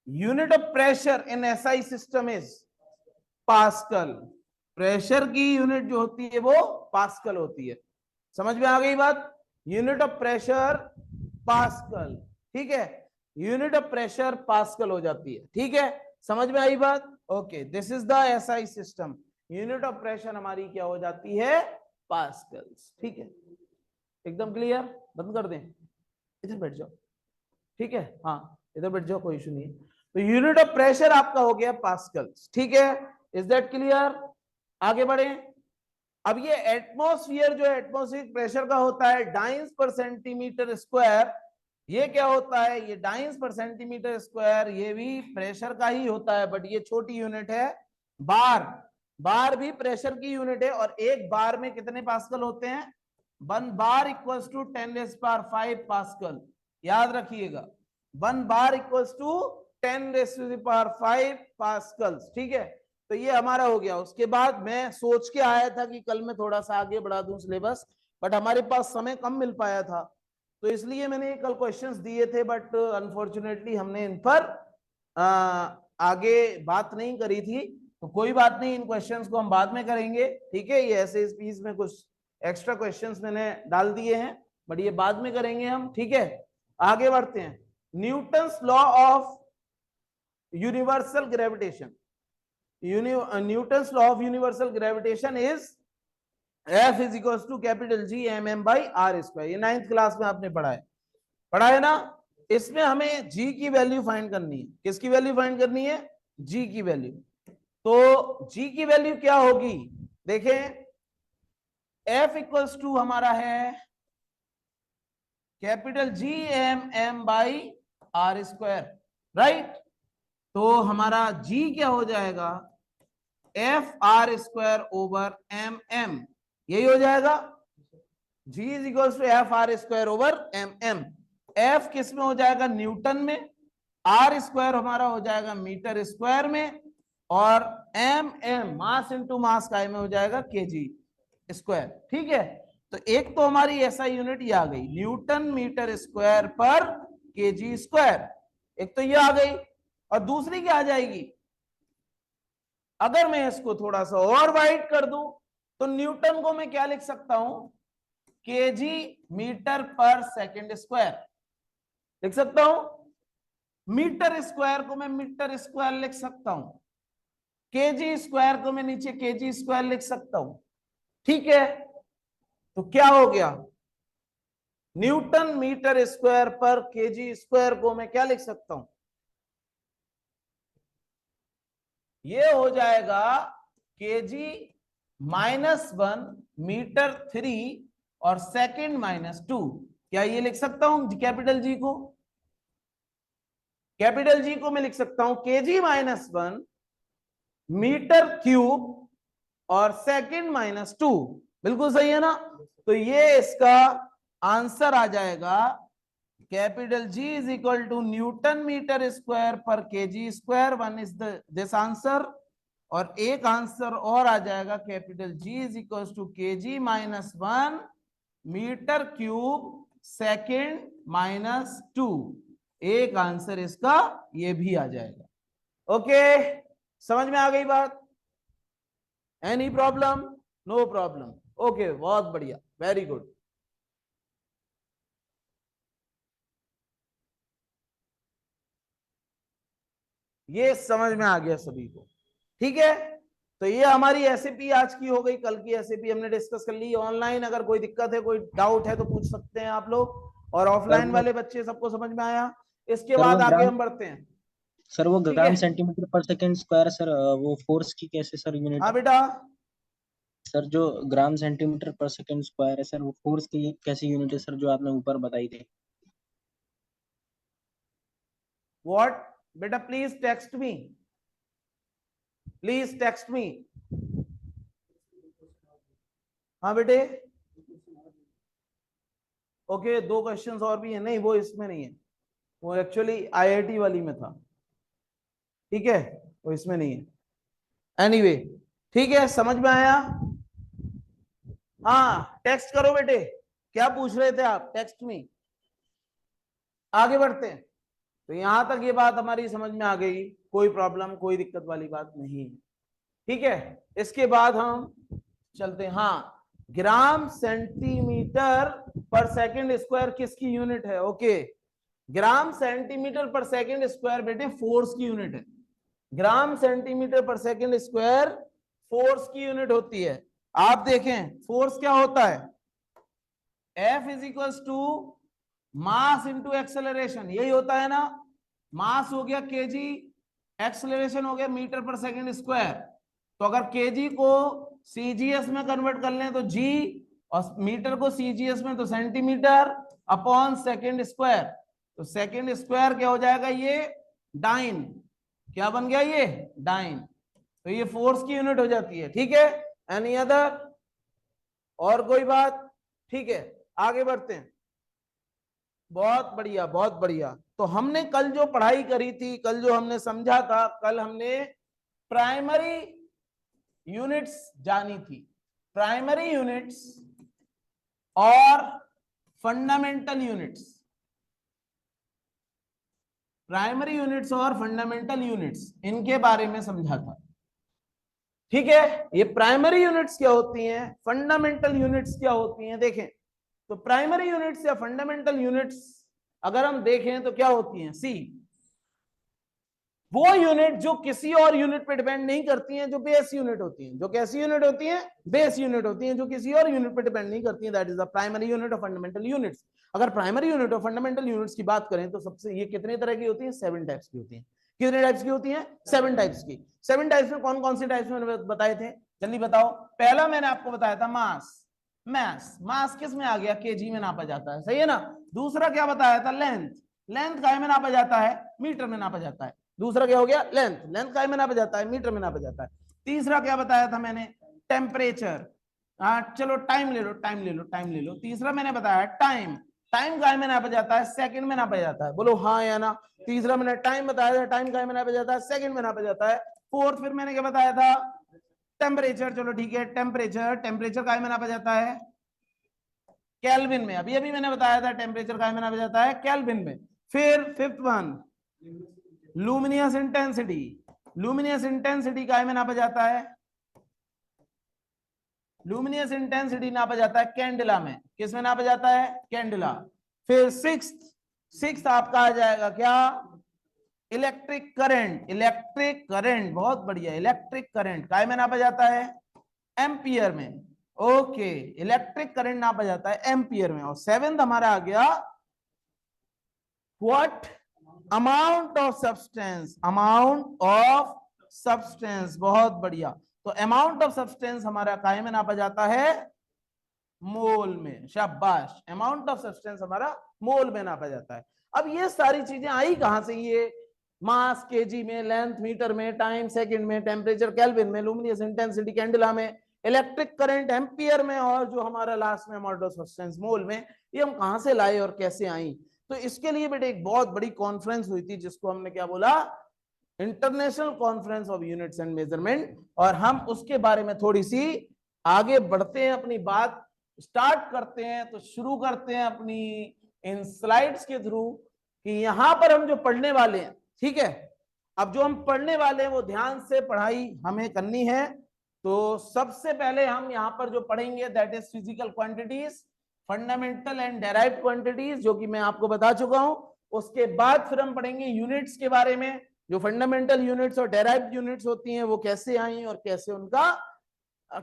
unit of pressure in SI system is pascal. Pressure की यूनिट जो होती है वो पास्कल होती है। समझ में आ गई बात, यूनिट ऑफ प्रेशर पास्कल, ठीक है, यूनिट ऑफ प्रेशर पास्कल हो जाती है, ठीक है। समझ में आई बात। Okay, this is the SI system, unit of pressure हमारी क्या हो जाती है, पास्कल्स, ठीक है। एकदम क्लियर, बंद कर दें। इधर बैठ जाओ, ठीक है, हाँ इधर बैठ जाओ, कोई इशू नहीं है। तो यूनिट ऑफ प्रेशर आपका हो गया पास्कल्स, ठीक है, इज दैट क्लियर? आगे बढ़े। अब ये एटमॉस्फेयर जो एटमॉस्फेरिक प्रेशर का होता है डाइंस पर सेंटीमीटर स्क्वायर, ये क्या होता है? ये डाइंस पर सेंटीमीटर स्क्वायर, ये भी प्रेशर का ही होता है, बट ये छोटी यूनिट है बार। बार भी प्रेशर की यूनिट है, और एक बार में कितने पास्कल होते हैं? 1 बार इक्वल्स टू 10⁵ पास्कल, याद रखिएगा, 1 बार इक्वल्स टू 10⁵ पास्कल्स, ठीक है। तो ये हमारा हो गया। उसके बाद मैं सोच के आया था कि कल मैं थोड़ा सा आगे बढ़ा दूं सिलेबस, बट हमारे पास समय कम मिल पाया था, तो इसलिए मैंने कल क्वेश्चंस दिए थे, बट अनफॉर्चुनेटली हमने इन पर आगे बात नहीं करी थी। तो कोई बात नहीं, इन क्वेश्चंस को हम बाद में करेंगे, ठीक है। ये ऐसे इस पीस में कुछ एक्स्ट्रा क्वेश्चंस मैंने डाल दिए हैं, बट ये बाद में करेंगे हम, ठीक है। आगे बढ़ते हैं। Newton's law of universal gravitation, Newton's law of universal gravitation is F is equals to capital G mm by R square। ये 9th क्लास में आपने पढ़ा है ना। इसमें हमें G की वैल्यू फाइंड करनी है। किसकी वैल्यू फाइंड करनी है? G की वैल्यू। तो G की वैल्यू क्या होगी? देखें, F इक्वल्स टू हमारा है capital G mm by R square, right. तो हमारा G क्या हो जाएगा? F R square over M M, यही हो जाएगा। G is equal to F R square over M M. F किस में हो जाएगा? न्यूटन में। आर स्क्वायर हमारा हो जाएगा मीटर स्क्वायर में, और M M mass into mass का में हो जाएगा केजी स्क्वायर, ठीक है। तो एक तो हमारी एसआई यूनिट ये आ गई, Newton metre square per kg square, एक तो ये आ गई। और दूसरी क्या आ जाएगी? अगर मैं इसको थोड़ा सा और वाइड कर दूं तो न्यूटन को मैं क्या लिख सकता हूं? KG metre per second square लिख सकता हूं। मीटर स्क्वायर को मैं मीटर स्क्वायर लिख सकता हूं। केजी स्क्वायर को मैं नीचे केजी स्क्वायर लिख सकता हूं, ठीक है। तो क्या हो गया? Newton metre square per kg square को मैं क्या लिख सकता हूं? ये हो जाएगा केजी -1 मीटर 3 और सेकंड -2। क्या ये लिख सकता हूं कैपिटल जी को? कैपिटल जी को मैं लिख सकता हूं केजी -1 मीटर क्यूब और सेकंड -2, बिल्कुल सही है ना। तो ये इसका आंसर आ जाएगा, capital G is equal to newton metre square per kg square. One is this answer, और एक आंसर और आ जाएगा, capital G is equal to kg -1 metre cube second -2। एक आंसर इसका ये भी आ जाएगा। ओके, समझ में आ गई बात? Any problem? No problem. Okay, बहुत बढ़िया, वेरी गुड। ये समझ में आ गया सभी को, ठीक है। तो ये हमारी एसएपी आज की हो गई। कल की एसएपी हमने डिस्कस कर ली। ऑनलाइन अगर कोई दिक्कत है, कोई डाउट है तो पूछ सकते हैं आप लोग, और ऑफलाइन वाले बच्चे सबको समझ में आया। इसके बाद आगे हम बढ़ते हैं। सर वो ग्राम centimetre per second square, sir वो फोर्स की कैसे सर यूनिट? हाँ बेटा, सर जो ग्राम सेंटीमीटर पर सेकंड स्क्वायर है सर, वो फोर्स की कैसी यूनिट है सर, जो आपने ऊपर बताई थी? व्हाट बेटा? Please text me, please text me. हाँ बेटे, ओके, 2 क्वेश्चंस और भी है। नहीं, वो इसमें नहीं है, वो एक्चुअली आईआईटी वाली में था, ठीक है, वो इसमें नहीं है। एनीवे, ठीक है, समझ में आया? हाँ, टेक्स्ट करो बेटे, क्या पूछ रहे थे आप? टेक्स्ट में। आगे बढ़ते हैं। तो यहां तक ये बात हमारी समझ में आ गई, कोई प्रॉब्लम, कोई दिक्कत वाली बात नहीं है, ठीक है। इसके बाद हम चलते हैं। हाँ, gram centimetre per second square किसकी यूनिट है? Okay, gram centimetre per second square बेटे फोर्स की यूनिट है। Gram centimetre per second square force की यूनिट होती है। आप देखें फोर्स क्या होता है? F is equal to mass into acceleration, यही होता है ना। मास हो गया केजी, एक्सेलरेशन हो गया मीटर पर सेकंड स्क्वायर। तो अगर केजी को सीजीएस में कन्वर्ट कर लें तो जी, और मीटर को सीजीएस में तो सेंटीमीटर अपॉन सेकंड स्क्वायर। तो सेकंड स्क्वायर क्या हो जाएगा, ये डाइन। क्या बन गया ये, डाइन। तो ये फोर्स की यूनिट हो जाती है। ठीक है, एनी अदर, और कोई बात? ठीक है, आगे बढ़ते हैं। बहुत बढ़िया, बहुत बढ़िया। तो हमने कल जो पढ़ाई करी थी, कल जो हमने समझा था, कल हमने प्राइमरी यूनिट्स जानी थी, प्राइमरी यूनिट्स और फंडामेंटल यूनिट्स, प्राइमरी यूनिट्स और फंडामेंटल यूनिट्स, इनके बारे में समझा था। ठीक है, ये प्राइमरी यूनिट्स क्या होती हैं, फंडामेंटल यूनिट्स क्या होती हैं, देखें। तो प्राइमरी यूनिट्स या फंडामेंटल यूनिट्स अगर हम देखें तो क्या होती हैं, सी, वो यूनिट जो किसी और यूनिट पे डिपेंड नहीं करती हैं, जो बेस यूनिट होती हैं। जो कैसी यूनिट होती हैं, बेस यूनिट होती हैं, जो किसी और यूनिट पे डिपेंड नहीं करती हैं, that is the primary unit of fundamental units. अगर primary unit of fundamental units की बात करें तो सबसे, ये कितने तरह की होती है, 7 टाइप्स की होती हैं। कितने टाइप्स की होती हैं, 7 टाइप्स की। 7 टाइप्स में कौन कौन से टाइप्स में बताए थे, जल्दी बताओ। पहला मैंने आपको बताया था मास, मास किस में आ गया, केजी में नापा जाता है, सही है ना। दूसरा क्या बताया था, लेंथ, लेंथ काय में नापा जाता है, मीटर में नापा जाता है। दूसरा क्या हो गया, लेंथ, लेंथ काय में नापा जाता है, मीटर में नापा जाता है। तीसरा क्या बताया था मैंने, टेम्परेचर। चलो टाइम ले लो, टाइम ले लो, टाइम ले लो। तीसरा मैंने बताया टाइम, टाइम काय में नापा जाता है, सेकंड में नापा जाता है, बोलो हाँ या ना। तीसरा मैंने टाइम बताया था, टाइम काय में नापा जाता है, सेकंड में नापा जाता है। फोर्थ फिर मैंने क्या बताया था, टेम्परेचर। चलो ठीक है, टेम्परेचर, टेम्परेचर काय में नापा जाता है, केल्विन में। अभी अभी मैंने बताया था टेम्परेचर काय में नापा जाता है, केल्विन में। फिर fifth one, luminous intensity, luminous intensity काय में नापा जाता है, लुमिनियस इंटेंसिटी नापा जाता है कैंडिला में। किस में नापा जाता है, कैंडिला। फिर सिक्स्थ आपका आ जाएगा क्या, इलेक्ट्रिक करंट, इलेक्ट्रिक करंट, बहुत बढ़िया। इलेक्ट्रिक करंट काय में नापा जाता है, एम्पियर में। ओके, इलेक्ट्रिक करंट नापा जाता है एम्पियर में। और सेवेंथ हमारा आ गया, what, amount of substance, amount of substance, बहुत बढ़िया। तो अमाउंट ऑफ सब्सटेंस हमारा काय में नापा जाता है, मोल में। शाबाश, अमाउंट ऑफ सब्सटेंस हमारा मोल में नापा जाता है। अब ये सारी चीजें आई कहां से, ये मास केजी में, लेंथ मीटर में, टाइम सेकंड में, टेम्परेचर केल्विन में, लुमिनियस इंटेंसिटी कैंडिला में, इलेक्ट्रिक करंट एम्पियर में, और जो हमारा लास्ट में अमाउंट ऑफ सब्सटेंस मोल में, ये हम कहां से लाए और कैसे आई। तो इसके लिए बेटे एक बहुत बड़ी कॉन्फ्रेंस हुई थी, जिसको हमने क्या बोला, international conference of units and measurement. और हम उसके बारे में थोड़ी सी आगे बढ़ते हैं, अपनी बात स्टार्ट करते हैं। तो शुरू करते हैं अपनी इन स्लाइड्स के थ्रू, कि यहां पर हम जो पढ़ने वाले हैं, ठीक है, अब जो हम पढ़ने वाले हैं वो ध्यान से पढ़ाई हमें करनी है। तो सबसे पहले हम यहां पर जो पढ़ेंगे, that is physical quantities, fundamental and derived quantities, जो कि मैं आपको बता चुका हूं। उसके बाद फिर हम पढ़ेंगे यूनिट्स के बारे में, जो फंडामेंटल यूनिट्स और डेराइव्ड यूनिट्स होती हैं वो कैसे आई और कैसे उनका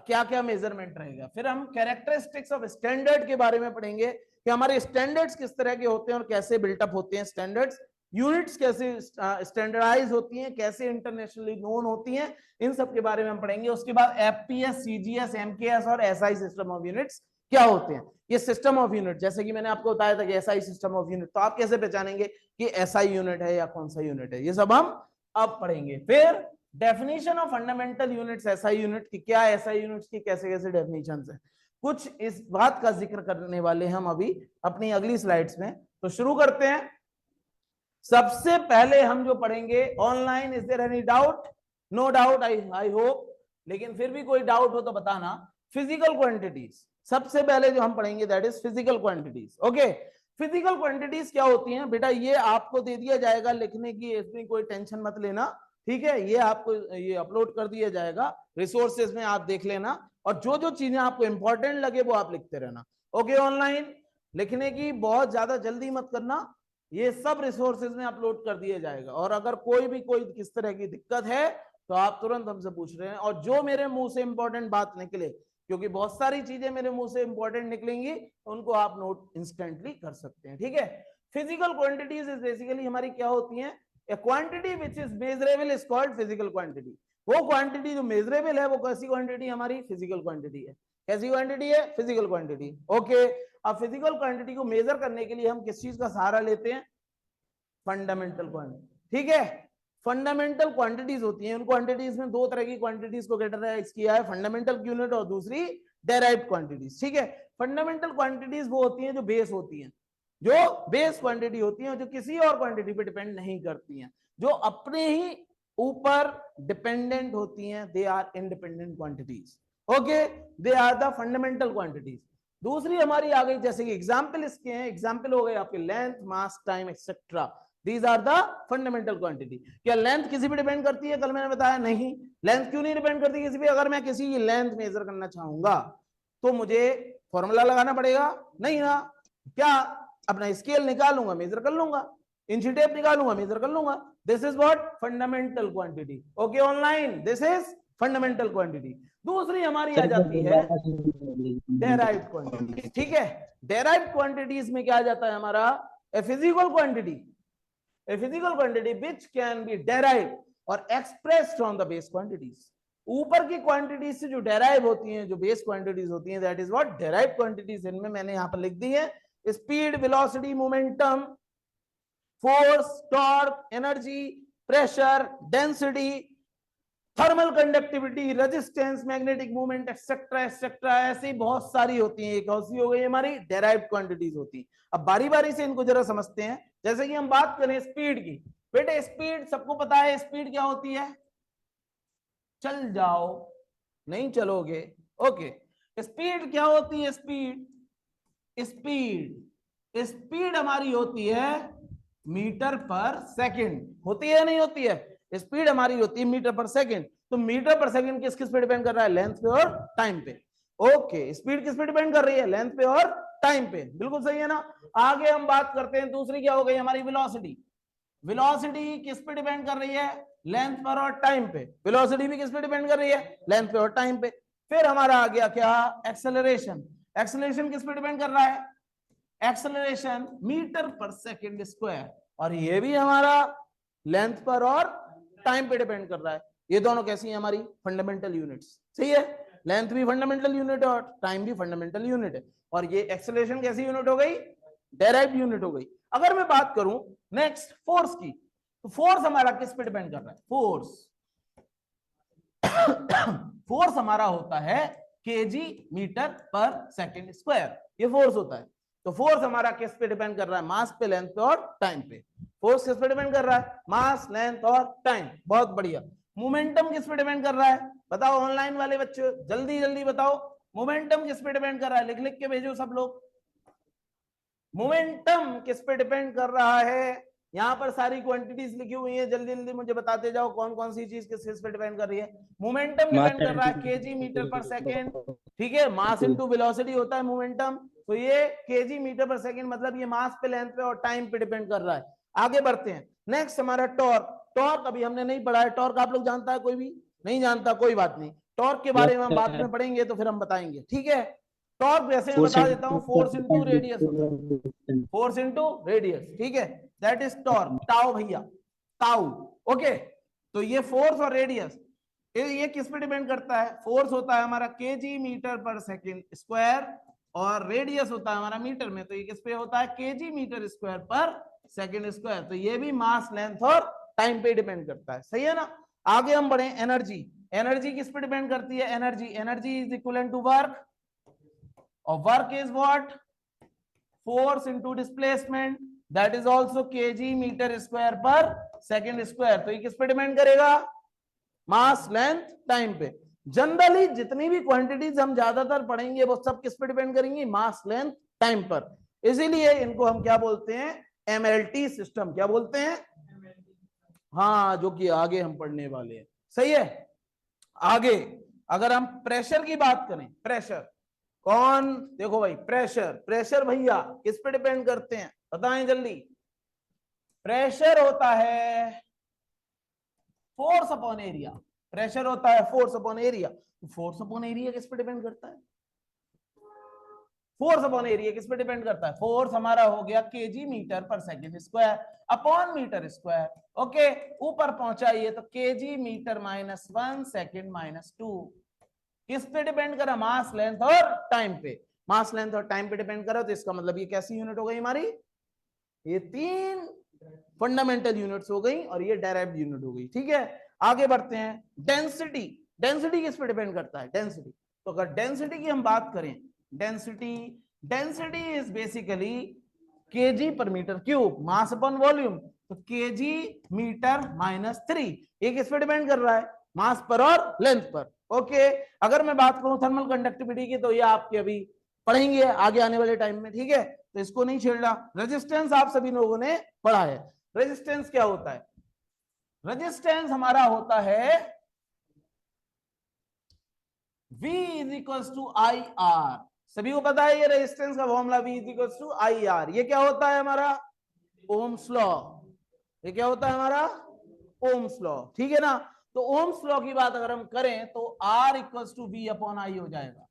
क्या क्या मेजरमेंट रहेगा। फिर हम कैरेक्टरिस्टिक्स ऑफ स्टैंडर्ड के बारे में पढ़ेंगे, कि हमारे स्टैंडर्ड्स किस तरह के होते हैं और कैसे बिल्टअप होते हैं स्टैंडर्ड्स, यूनिट्स कैसे स्टैंडर्डाइज होती हैं, कैसे इंटरनेशनली नोन होती हैं, इन सब के बारे में हम पढ़ेंगे। उसके बाद एफपीएस, सीजीएस, एमकेएस और एसआई सिस्टम ऑफ यूनिट्स क्या होते हैं। ये सिस्टम ऑफ यूनिट, जैसे कि मैंने आपको बताया था कि एसआई सिस्टम ऑफ यूनिट, तो आप कैसे पहचानेंगे कि एसआई यूनिट है या कौन सा यूनिट है, ये सब हम अब पढ़ेंगे। फिर definition of fundamental units, SI unit की क्या, एसआई यूनिट्स की कैसे कैसे डेफिनेशंस है, कुछ इस बात का जिक्र करने वाले हम अभी अपनी अगली स्लाइड्स में। तो शुरू करते हैं। सबसे पहले हम जो पढ़ेंगे online, is there any doubt, no doubt, I hope, लेकिन फिर भी कोई डाउट हो तो बताना। फिजिकल क्वांटिटीज सबसे पहले जो हम पढ़ेंगे, that is physical quantities. Okay, physical quantities क्या होती हैं बेटा, ये आपको दे दिया जाएगा लिखने की, इसमें कोई टेंशन मत लेना, ठीक है। ये आपको ये अपलोड कर दिया जाएगा रिसोर्सेज में, आप देख लेना, और जो जो चीजें आपको इंपॉर्टेंट लगे वो आप लिखते रहना। ओके, ऑनलाइन लिखने की बहुत ज्यादा जल्दी मत करना, ये सब रिसोर्सेज में अपलोड कर दिया जाएगा। और अगर कोई भी कोई किस तरह की दिक्कत है तो आप तुरंत हमसे पूछ रहे हैं, और जो मेरे मुंह से इंपॉर्टेंट बात निकले क्योंकि बहुत सारी चीजें मेरे मुंह से इंपॉर्टेंट निकलेंगी, उनको आप नोट इंस्टेंटली कर सकते हैं, ठीक है। फिजिकल क्वांटिटीज इज बेसिकली हमारी क्या होती हैं, ए quantity which is measurable is called physical quantity. वो क्वांटिटी जो मेजरेबल है वो कैसी क्वांटिटी हमारी, फिजिकल क्वांटिटी है। कैसी क्वांटिटी है, फिजिकल क्वांटिटी। ओके, अब फिजिकल क्वांटिटी को मेजर करने के लिए हम किस चीज का सहारा लेते हैं, फंडामेंटल क्वांटिटी, ठीक है। फंडामेंटल क्वांटिटीज होती हैं, उन क्वांटिटीज में दो तरह की क्वांटिटीज को कैटेगराइज किया है, फंडामेंटल यूनिट और दूसरी डेराइव्ड क्वांटिटीज, ठीक है। फंडामेंटल क्वांटिटीज वो होती हैं जो बेस होती हैं, जो बेस क्वांटिटी होती है, जो किसी और क्वांटिटी पे डिपेंड नहीं करती हैं, जो अपने ही ऊपर डिपेंडेंट होती हैं, they are independent quantities. Okay, they are the fundamental quantities. दूसरी हमारी आ गई, जैसे कि एग्जाम्पल इसके हैं, एग्जाम्पल हो गए आपके length, mass, time etcetera, these are the fundamental quantity. क्या लेंथ किसी पे डिपेंड करती है, कल मैंने बताया नहीं। लेंथ क्यों नहीं डिपेंड करती किसी पे, अगर मैं किसी की लेंथ मेजर करना चाहूंगा तो मुझे फॉर्मूला लगाना पड़ेगा, नहीं ना, क्या अपना स्केल निकालूंगा, मेजर कर लूंगा, इंची टेप निकालूंगा, मेजर कर लूंगा। This is what, fundamental quantity. Okay online, this is fundamental quantity. दूसरी हमारी आ जाती है डेराइव्ड क्वांटिटीज, ठीक है। डेराइव्ड क्वांटिटीज में क्या आ जाता है हमारा, a physical quantity, a physical quantity which can be derived or expressed from the base quantities। ऊपर की क्वांटिटीज से जो डेराइव होती हैं, जो बेस क्वांटिटीज होती हैं, that is what derive quantities. इनमें मैंने यहां पर लिख दी है speed, velocity, momentum, force, torque, energy, pressure, density, thermal conductivity, resistance, magnetic movement, etcetera etcetera, ऐसी बहुत सारी होती हैं। कौन सी हो गई हमारी, डेराइव्ड क्वांटिटीज होती हैं। अब बारी बारी से इनको जरा समझते हैं। जैसे कि हम बात करें स्पीड की, बेटे स्पीड सबको पता है, स्पीड क्या होती है, चल जाओ, नहीं चलोगे, ओके। स्पीड क्या होती है, स्पीड, स्पीड स्पीड हमारी होती है मीटर पर सेकंड, होती है नहीं होती है, स्पीड हमारी होती है मीटर पर सेकंड। तो मीटर पर सेकंड किस किस पे डिपेंड कर रहा है, लेंथ पे और टाइम पे। ओके, स्पीड किस पे डिपेंड कर रही है, लेंथ पे और टाइम पे, बिल्कुल सही है ना। आगे हम बात करते हैं, दूसरी क्या हो गई हमारी, वेलोसिटी। वेलोसिटी किस पे डिपेंड कर रही है, लेंथ पर और टाइम पे। वेलोसिटी भी किस पे डिपेंड कर रही है, लेंथ पे और टाइम पे। फिर हमारा आ गया क्या, एक्सेलरेशन। एक्सेलरेशन किस पे डिपेंड कर रहा है, acceleration metre per second square, और ये भी हमारा लेंथ पर और टाइम पे डिपेंड कर रहा है। ये दोनों कैसी हैं हमारी, फंडामेंटल यूनिट्स, सही है। लेंथ भी फंडामेंटल यूनिट है और टाइम भी फंडामेंटल यूनिट है। और ये एक्सेलरेशन कैसी यूनिट हो गई, डेराइव्ड यूनिट हो गई। अगर मैं बात करूं नेक्स्ट फोर्स की, तो फोर्स हमारा किस पे डिपेंड कर रहा है, फोर्स फोर्स हमारा होता है KG metre per second square, ये फोर्स होता है। तो फोर्स हमारा किस पे डिपेंड कर रहा है, मास पे, लेंथ पे और टाइम पे। फोर्स किस पे डिपेंड कर रहा है, मास, लेंथ और टाइम, बहुत बढ़िया। मोमेंटम किस पे डिपेंड कर रहा है, बताओ ऑनलाइन वाले बच्चे, जल्दी जल्दी बताओ, मोमेंटम किस पे डिपेंड कर रहा है, लिख लिख के भेजो सब लोग। मोमेंटम किस पे डिपेंड कर रहा है, यहां पर सारी क्वांटिटीज लिखी हुई है, जल्दी जल्दी मुझे बताते जाओ कौन कौन सी चीज किस पे डिपेंड कर रही है। मोमेंटम डिपेंड कर रहा है केजी मीटर पर सेकंड, ठीक है। मास इनटू वेलोसिटी होता है मोमेंटम, तो ये केजी मीटर पर सेकंड, मतलब ये मास पे, लेंथ पे और टाइम पे डिपेंड कर रहा है। आगे बढ़ते हैं, नेक्स्ट हमारा टॉर्क। टॉर्क अभी हमने नहीं पढ़ा है, टॉर्क आप लोग जानता है, कोई भी नहीं जानता, कोई बात नहीं, टॉर्क के बारे में हम बाद में पढ़ेंगे तो फिर हम बताएंगे, ठीक है। टॉर्क वैसे मैं बता देता हूं, फोर्स इनटू रेडियस होता है, फोर्स इनटू रेडियस, ठीक है, दैट इज टॉर्क, टाउ भैया, टाउ। ओके, तो ये फोर्स और रेडियस, ये किस पे डिपेंड करता है, फोर्स होता है हमारा KG metre per second square, और रेडियस होता है हमारा मीटर में, तो ये किस पे होता है, KG metre square per second square. तो ये भी मास, लेंथ और टाइम पे डिपेंड करता है, सही है ना। आगे हम बढ़े, एनर्जी। एनर्जी किस पे डिपेंड करती है, energy, energy is equal to work, और work is what, force into displacement, that is also kg metre square per second square. तो ये किस पे डिपेंड करेगा, मास, लेंथ, टाइम पे। जनरली जितनी भी क्वांटिटीज हम ज्यादातर पढ़ेंगे वो सब किस पे डिपेंड करेंगी, मास, लेंथ, टाइम पर। इसीलिए इनको हम क्या बोलते हैं, एमएलटी सिस्टम। क्या बोलते हैं, हाँ, जो कि आगे हम पढ़ने वाले हैं, सही है। आगे अगर हम प्रेशर की बात करें, प्रेशर कौन, देखो भाई, प्रेशर, प्रेशर भैया किस पे डिपेंड करते हैं, बताएं जल्दी। प्रेशर होता है फोर्स अपॉन एरिया, प्रेशर होता है force upon area. Force upon area किस पे डिपेंड करता है? फोर्स अपॉन एरिया किस पे डिपेंड करता है? फोर्स हमारा हो गया KG metre per second square upon metre square. Okay, ऊपर पहुंचाइए तो केजी मीटर -1 सेकंड -2 किस पे डिपेंड करा? मास लेंथ और टाइम पे। मास लेंथ और टाइम पे डिपेंड करा तो इसका मतलब ये कैसी यूनिट हो गई हमारी? ये 3 फंडामेंटल यूनिट्स हो गई और ये डायरेक्ट यूनिट हो गई। ठीक है, आगे बढ़ते हैं। डेंसिटी, डेंसिटी किस पे डिपेंड करता है? डेंसिटी। तो अगर डेंसिटी की हम बात करें, density, density is basically kg per metre cube, mass upon volume. तो केजी मीटर -3 ये किस पे डिपेंड कर रहा है? मास पर और लेंथ पर। ओके, अगर मैं बात करूं थर्मल कंडक्टिविटी की तो ये आपके अभी पढ़ेंगे आगे आने वाले टाइम में। ठीक है, तो इसको नहीं छेड़ना। रेजिस्टेंस आप सभी लोगों ने पढ़ा है। रेजिस्टेंस क्या होता है? रेजिस्टेंस हमारा होता है V is equals to I R. सभी को पता है ये रेजिस्टेंस का formula V is equals to I R. ये क्या होता है हमारा? Ohm's law. ये क्या होता है हमारा? Ohm's law. ठीक है ना? तो ओम्स लॉ की बात अगर हम करें तो R equals to V upon I हो जाएगा।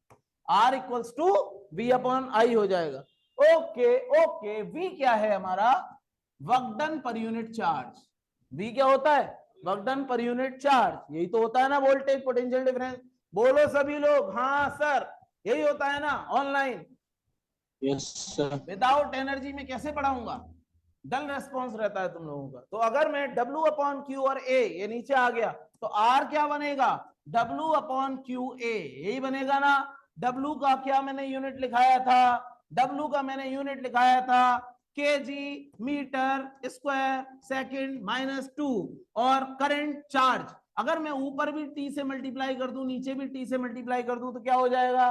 R equals to V upon I हो जाएगा। ओके ओके, V क्या है हमारा? Work done per unit charge. V क्या होता है? Work done per unit charge. यही तो होता है ना वोल्टेज पोटेंशियल डिफरेंस। बोलो सभी लोग हाँ सर, यही होता है ना online. Yes sir. Without energy में कैसे पढ़ाऊंगा? डल रेस्पॉन्स रहता है तुम लोगों का। तो अगर मैं W अपॉन क्यू और A ये नीचे आ गया तो R क्या बनेगा? W अपॉन क्यू A, यही बनेगा ना। W का क्या मैंने यूनिट लिखाया था? W का मैंने यूनिट लिखाया था केजी मीटर स्क्वायर सेकंड -2 और करंट चार्ज। अगर मैं ऊपर भी T से मल्टीप्लाई कर दूं नीचे भी T से मल्टीप्लाई कर दूं तो क्या हो जाएगा?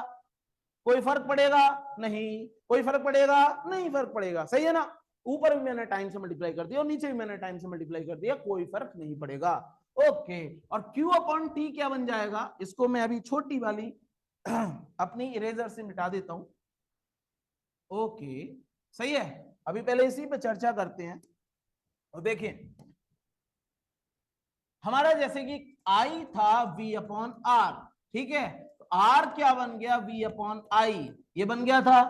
कोई फर्क पड़ेगा? नहीं। कोई फर्क पड़ेगा? नहीं फर्क पड़ेगा। सही है ना? ऊपर भी मैंने टाइम से मल्टीप्लाई कर दिया और नीचे भी मैंने टाइम से मल्टीप्लाई कर दिया, कोई फर्क नहीं पड़ेगा। ओके, और Q अपॉन T क्या बन जाएगा? इसको मैं अभी छोटी वाली अपनी इरेजर से मिटा देता हूं। ओके, सही है। अभी पहले इसी पे चर्चा करते हैं। और देखिए हमारा जैसे कि I था V अपॉन R, ठीक है, तो R क्या बन गया? V अपॉन I, ये बन गया था।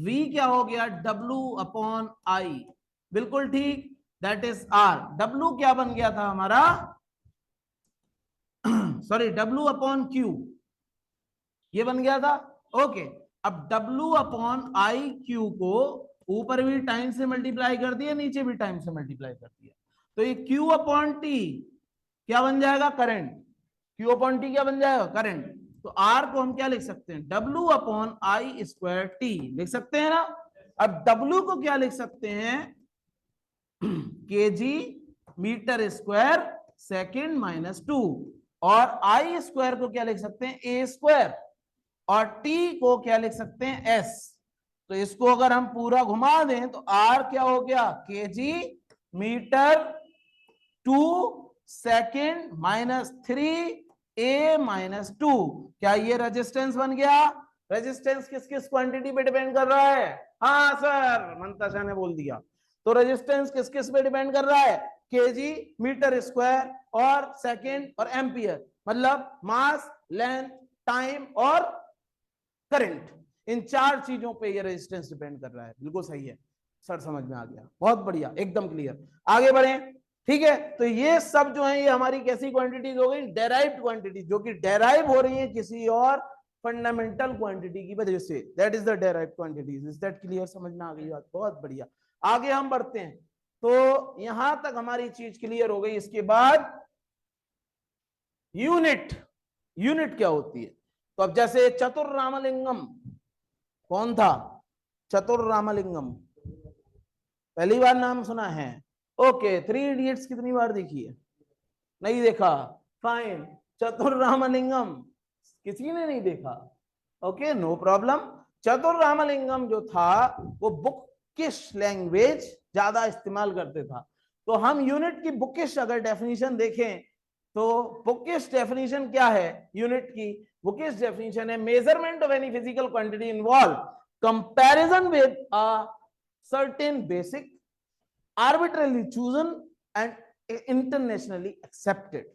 V क्या हो गया? W अपॉन I, बिल्कुल ठीक, दैट इज R। W क्या बन गया था हमारा? सॉरी, W अपॉन Q ये बन गया था। ओके, अब W अपॉन I Q को ऊपर भी टाइम से मल्टीप्लाई कर दिया, नीचे भी टाइम से मल्टीप्लाई कर दिया, तो ये Q अपॉन T क्या बन जाएगा? करंट। Q अपॉन T क्या बन जाएगा? करंट। तो R को हम क्या लिख सकते हैं? W upon I square T लिख सकते हैं ना। अब W को क्या लिख सकते हैं? केजी मीटर स्क्वायर सेकंड -2 और I स्क्वायर को क्या लिख सकते हैं? A स्क्वायर और T को क्या लिख सकते हैं? S। तो इसको अगर हम पूरा घुमा दें तो R क्या हो गया? KG metre 2 second -3 A -2। क्या ये रेजिस्टेंस बन गया? रेजिस्टेंस किस किस क्वांटिटी पे डिपेंड कर रहा है? हाँ सर, मंताशा ने बोल दिया। तो रेजिस्टेंस किस किस पे डिपेंड कर रहा है? केजी मीटर स्क्वायर और सेकेंड और एम्पियर, मतलब मास लेंथ टाइम और करंट, इन 4 चीजों पे ये रेजिस्टेंस डिपेंड कर रहा है। बिल्कुल सही है सर, समझ में आ गया, बहुत बढ़िया, एकदम क्लियर। आगे बढ़े। ठीक है, तो ये सब जो है ये हमारी कैसी क्वांटिटीज हो गई? डेराइव्ड क्वांटिटी, जो कि डेराइव हो रही है किसी और फंडामेंटल क्वांटिटी की वजह से, that is the derived quantities. Is that clear? समझ में आ गई बात? बहुत बढ़िया। आगे हम बढ़ते हैं। तो यहां तक हमारी चीज क्लियर हो गई। इसके बाद यूनिट, यूनिट क्या होती है? तो अब जैसे चतुर रामलिंगम, कौन था चतुर रामलिंगम? पहली बार नाम सुना है? ओके, 3 इडियट्स कितनी बार देखी है? नहीं देखा, फाइन। चतुर रामलिंगम किसी ने नहीं देखा? Okay, no problem. चतुर रामलिंगम जो था वो बुकिश लैंग्वेज ज्यादा इस्तेमाल करते था। तो हम यूनिट की बुकिश अगर डेफिनेशन देखें तो बुकिश डेफिनेशन क्या है यूनिट की? बुकिश डेफिनेशन है measurement of any physical quantity involve comparison with a certain basic arbitrarily chosen and internationally accepted.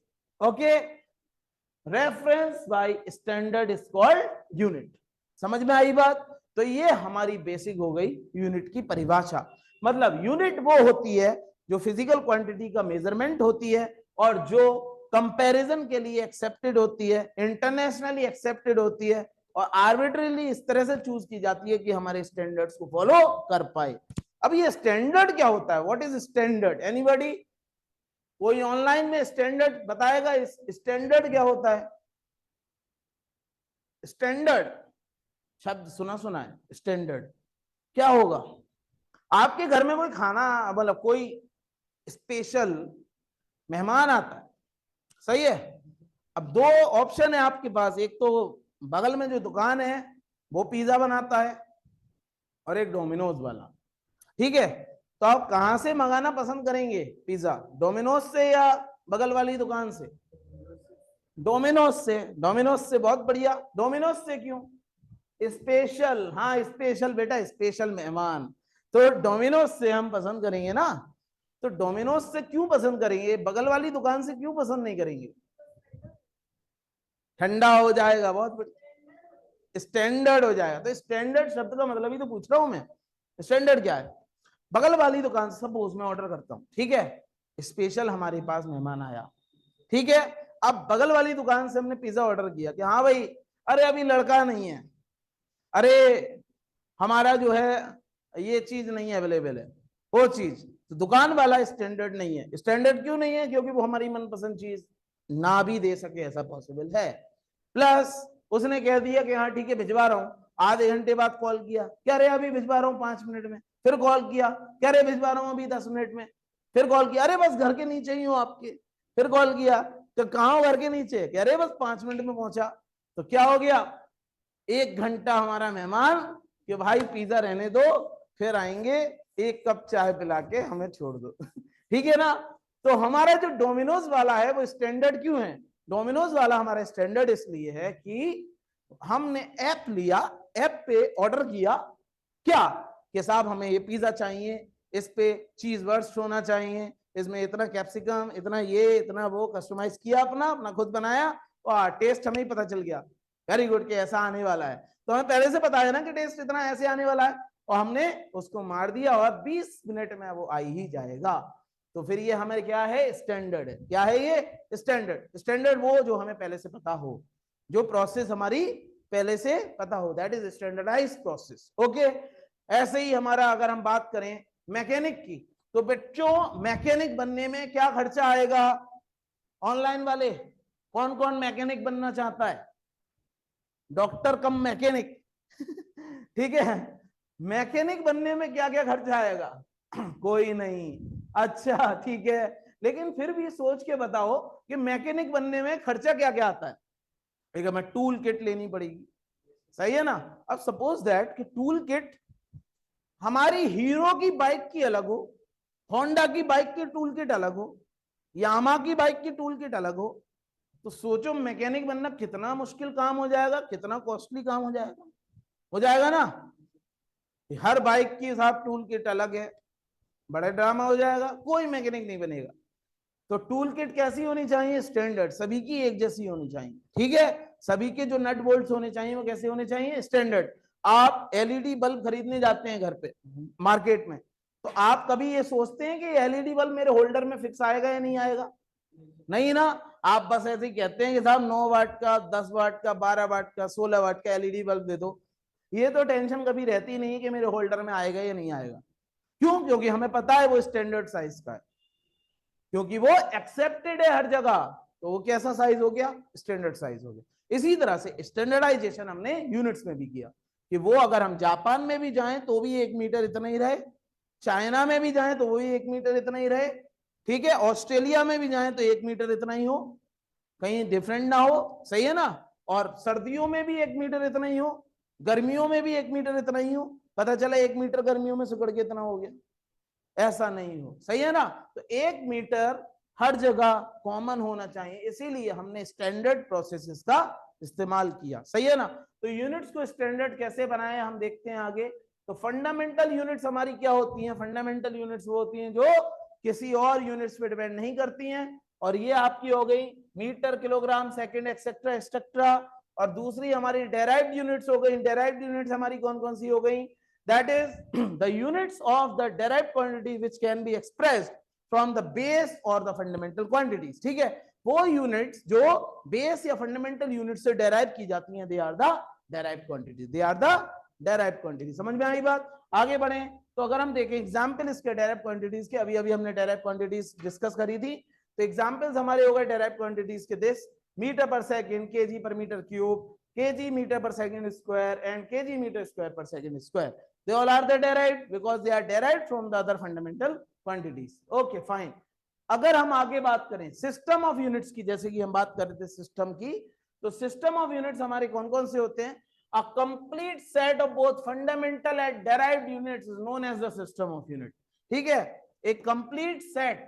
Okay, reference by standard is called unit. समझ में आई बात? तो ये हमारी बेसिक हो गई यूनिट की परिभाषा। मतलब यूनिट वो होती है जो फिजिकल क्वांटिटी का मेजरमेंट होती है और जो कंपैरिजन के लिए एक्सेप्टेड होती है, इंटरनेशनली एक्सेप्टेड होती है और आर्बिट्रेरली इस तरह से चूज की जाती है कि हमारे स्टैंडर्ड्स को फॉलो कर पाए। अब ये स्टैंडर्ड क्या होता है? What is standard? एनीबॉडी? कोई ऑनलाइन में स्टैंडर्ड बताएगा? स्टैंडर्ड क्या होता है? स्टैंडर्ड शब्द सुना सुना है, स्टैंडर्ड क्या होगा? आपके घर में कोई खाना, मतलब कोई स्पेशल मेहमान आता है, सही है? अब दो ऑप्शन है आपके पास, एक तो बगल में जो दुकान है वो पिज्जा बनाता है और एक डोमिनोज वाला, ठीक है? तो आप कहां से मंगाना पसंद करेंगे पिज्जा? डोमिनोज से या बगल वाली दुकान से? डोमिनोज से। डोमिनोज से, बहुत बढ़िया। डोमिनोज से क्यों? स्पेशल, हाँ स्पेशल बेटा, स्पेशल मेहमान, तो डोमिनोज से हम पसंद करेंगे ना। तो डोमिनोज से क्यों पसंद करेंगे, बगल वाली दुकान से क्यों पसंद नहीं करेंगे? ठंडा हो जाएगा, बहुत बढ़िया, स्टैंडर्ड हो जाएगा। तो स्टैंडर्ड शब्द का मतलब ही तो पूछ रहा हूं मैं, स्टैंडर्ड क्या है? बगल वाली दुकान से सपोज मैं ऑर्डर करता हूं, ठीक है? स्पेशल हमारे पास मेहमान आया, ठीक है? अब बगल वाली दुकान से हमने पिज्जा ऑर्डर किया कि हाँ भाई, अरे अभी लड़का नहीं है, अरे हमारा जो है ये चीज नहीं अवेलेबल है, वो चीज। तो दुकान वाला स्टैंडर्ड नहीं है। स्टैंडर्ड क्यों नहीं है? क्योंकि वो हमारी मनपसंद चीज ना भी दे सके, ऐसा पॉसिबल है। प्लस उसने कह दिया कि हाँ ठीक है भिजवा रहा हूँ, आधे घंटे बाद कॉल किया, कह रहे अभी भिजवा रहा हूँ 5 मिनट में, फिर कॉल किया, कह रहे भिजवा रहा हूँ अभी 10 मिनट में, फिर कॉल किया, अरे बस घर के नीचे ही हूँ आपके, फिर कॉल किया तो कहाँ हो? घर के नीचे, कह रहे बस 5 मिनट में पहुंचा। तो क्या हो गया? 1 घंटा हमारा मेहमान कि भाई पिज्जा रहने दो, फिर आएंगे, 1 कप चाय पिला के हमें छोड़ दो। ठीक है ना? तो हमारा जो डोमिनोज वाला है वो स्टैंडर्ड क्यों है? डोमिनोज वाला हमारा स्टैंडर्ड इसलिए है कि हमने ऐप लिया, ऐप पे ऑर्डर किया क्या कि साहब हमें ये पिज्जा चाहिए, इस पे चीज वर्स्ट होना चाहिए, इसमें इतना कैप्सिकम, इतना ये, इतना वो, कस्टमाइज किया, अपना अपना खुद बनाया और टेस्ट हमें ही पता चल गया, वेरी गुड, कि ऐसा आने वाला है। तो हमें पहले से पता है ना कि टेस्ट इतना ऐसे आने वाला है, और हमने उसको मार दिया और 20 मिनट में वो आ ही जाएगा। तो फिर ये हमें क्या है? स्टैंडर्ड है। क्या है ये? स्टैंडर्ड। स्टैंडर्ड वो जो हमें पहले से पता हो, जो प्रोसेस हमारी पहले से पता हो, that is standardised process. Okay, ऐसे ही हमारा अगर हम बात करें मैकेनिक की, तो बच्चों मैकेनिक बनने में क्या खर्चा आएगा? ऑनलाइन वाले कौन कौन मैकेनिक बनना चाहता है? डॉक्टर कम मैकेनिक। ठीक है, मैकेनिक बनने में क्या क्या खर्चा आएगा? कोई नहीं। अच्छा ठीक है, लेकिन फिर भी सोच के बताओ कि मैकेनिक बनने में खर्चा क्या क्या आता है? एक हमें टूल किट लेनी पड़ेगी, सही है ना? अब सपोज दैट कि टूल किट हमारी हीरो की बाइक की अलग हो, होंडा की बाइक की टूल किट अलग हो, यामा की बाइक की टूल किट अलग हो, तो सोचो मैकेनिक बनना कितना मुश्किल काम हो जाएगा, कितना कॉस्टली काम हो जाएगा। हो जाएगा ना? हर बाइक की साथ टूल किट अलग है, बड़ा ड्रामा हो जाएगा, कोई मैकेनिक नहीं बनेगा। तो टूल किट कैसी होनी चाहिए? स्टैंडर्ड, सभी की एक जैसी होनी चाहिए, ठीक है? सभी के जो नट बोल्ट्स होने चाहिए वो कैसे होने चाहिए? स्टैंडर्ड। आप एलईडी बल्ब खरीदने जाते हैं घर पे मार्केट में, तो आप कभी ये सोचते हैं कि एलईडी बल्ब मेरे होल्डर में फिक्स आएगा या नहीं आएगा? नहीं ना, आप बस ऐसे ही कहते हैं कि साहब 9 वाट का, 10 वाट का, 12 वाट का, 16 वाट का एलईडी बल्ब दे दो। ये तो टेंशन कभी रहती नहीं कि मेरे होल्डर में आएगा या नहीं आएगा। क्यों? क्योंकि हमें पता है वो स्टैंडर्ड साइज का है, क्योंकि वो एक्सेप्टेड है हर जगह। तो वो कैसा साइज हो गया? स्टैंडर्ड साइज हो गया। इसी तरह से स्टैंडर्डाइजेशन हमने यूनिट्स में भी किया कि वो अगर हम जापान में भी जाएं तो भी 1 मीटर इतना ही रहे, चाइना में भी जाएं तो वो भी 1 मीटर इतना ही रहे, ठीक है? ऑस्ट्रेलिया में भी जाएं तो 1 मीटर इतना ही हो, कहीं डिफरेंट ना हो, सही है ना? और सर्दियों में भी 1 मीटर इतना ही हो, गर्मियों में भी 1 मीटर इतना ही हो। पता चला 1 मीटर गर्मियों में सिकुड़ के इतना हो गया, ऐसा नहीं हो, सही है ना? तो 1 मीटर हर जगह कॉमन होना चाहिए, इसीलिए हमने स्टैंडर्ड प्रोसेसेस का इस्तेमाल किया, सही है ना? तो यूनिट्स को स्टैंडर्ड कैसे बनाए हम देखते हैं आगे। तो फंडामेंटल यूनिट्स हमारी क्या होती हैं? फंडामेंटल यूनिट्स वो होती हैं जो किसी और यूनिट्स पे डिपेंड नहीं करती हैं, और ये आपकी हो गई metre, kilogram, second, etcetera etcetera. और दूसरी हमारी डेराइव्ड यूनिट्स हो गई। डेराइव्ड यूनिट्स हमारी कौन कौन सी हो गई? That is the units of the derived quantity which can be expressed from the base और द फंडामेंटल क्वांटिटीज। ठीक है, वो यूनिट्स जो बेस या फंडामेंटल यूनिट से डेराइव की जाती हैं, they are the derived quantities, they are the derived quantities. समझ में आई बात? आगे बढ़े तो अगर हम देखें एग्जांपल इसके डेराइव्ड क्वांटिटीज के, अभी अभी हमने डेराइव्ड क्वांटिटीज डिस्कस करी थी, तो एग्जांपल्स हमारे हो गए डेराइव्ड क्वांटिटीज के this: metre per second, kg per metre cube, kg metre per second square and kg metre square per second square. They all are the derived because they are derived from the other fundamental quantities. Okay, fine. अगर हम आगे बात करें system of units की, जैसे कि हम बात कर रहे थे सिस्टम की, तो सिस्टम ऑफ यूनिट्स हमारे कौन कौन से होते हैं? A complete set of both fundamental and derived units is known as the system of unit. ठीक है, एक कंप्लीट सेट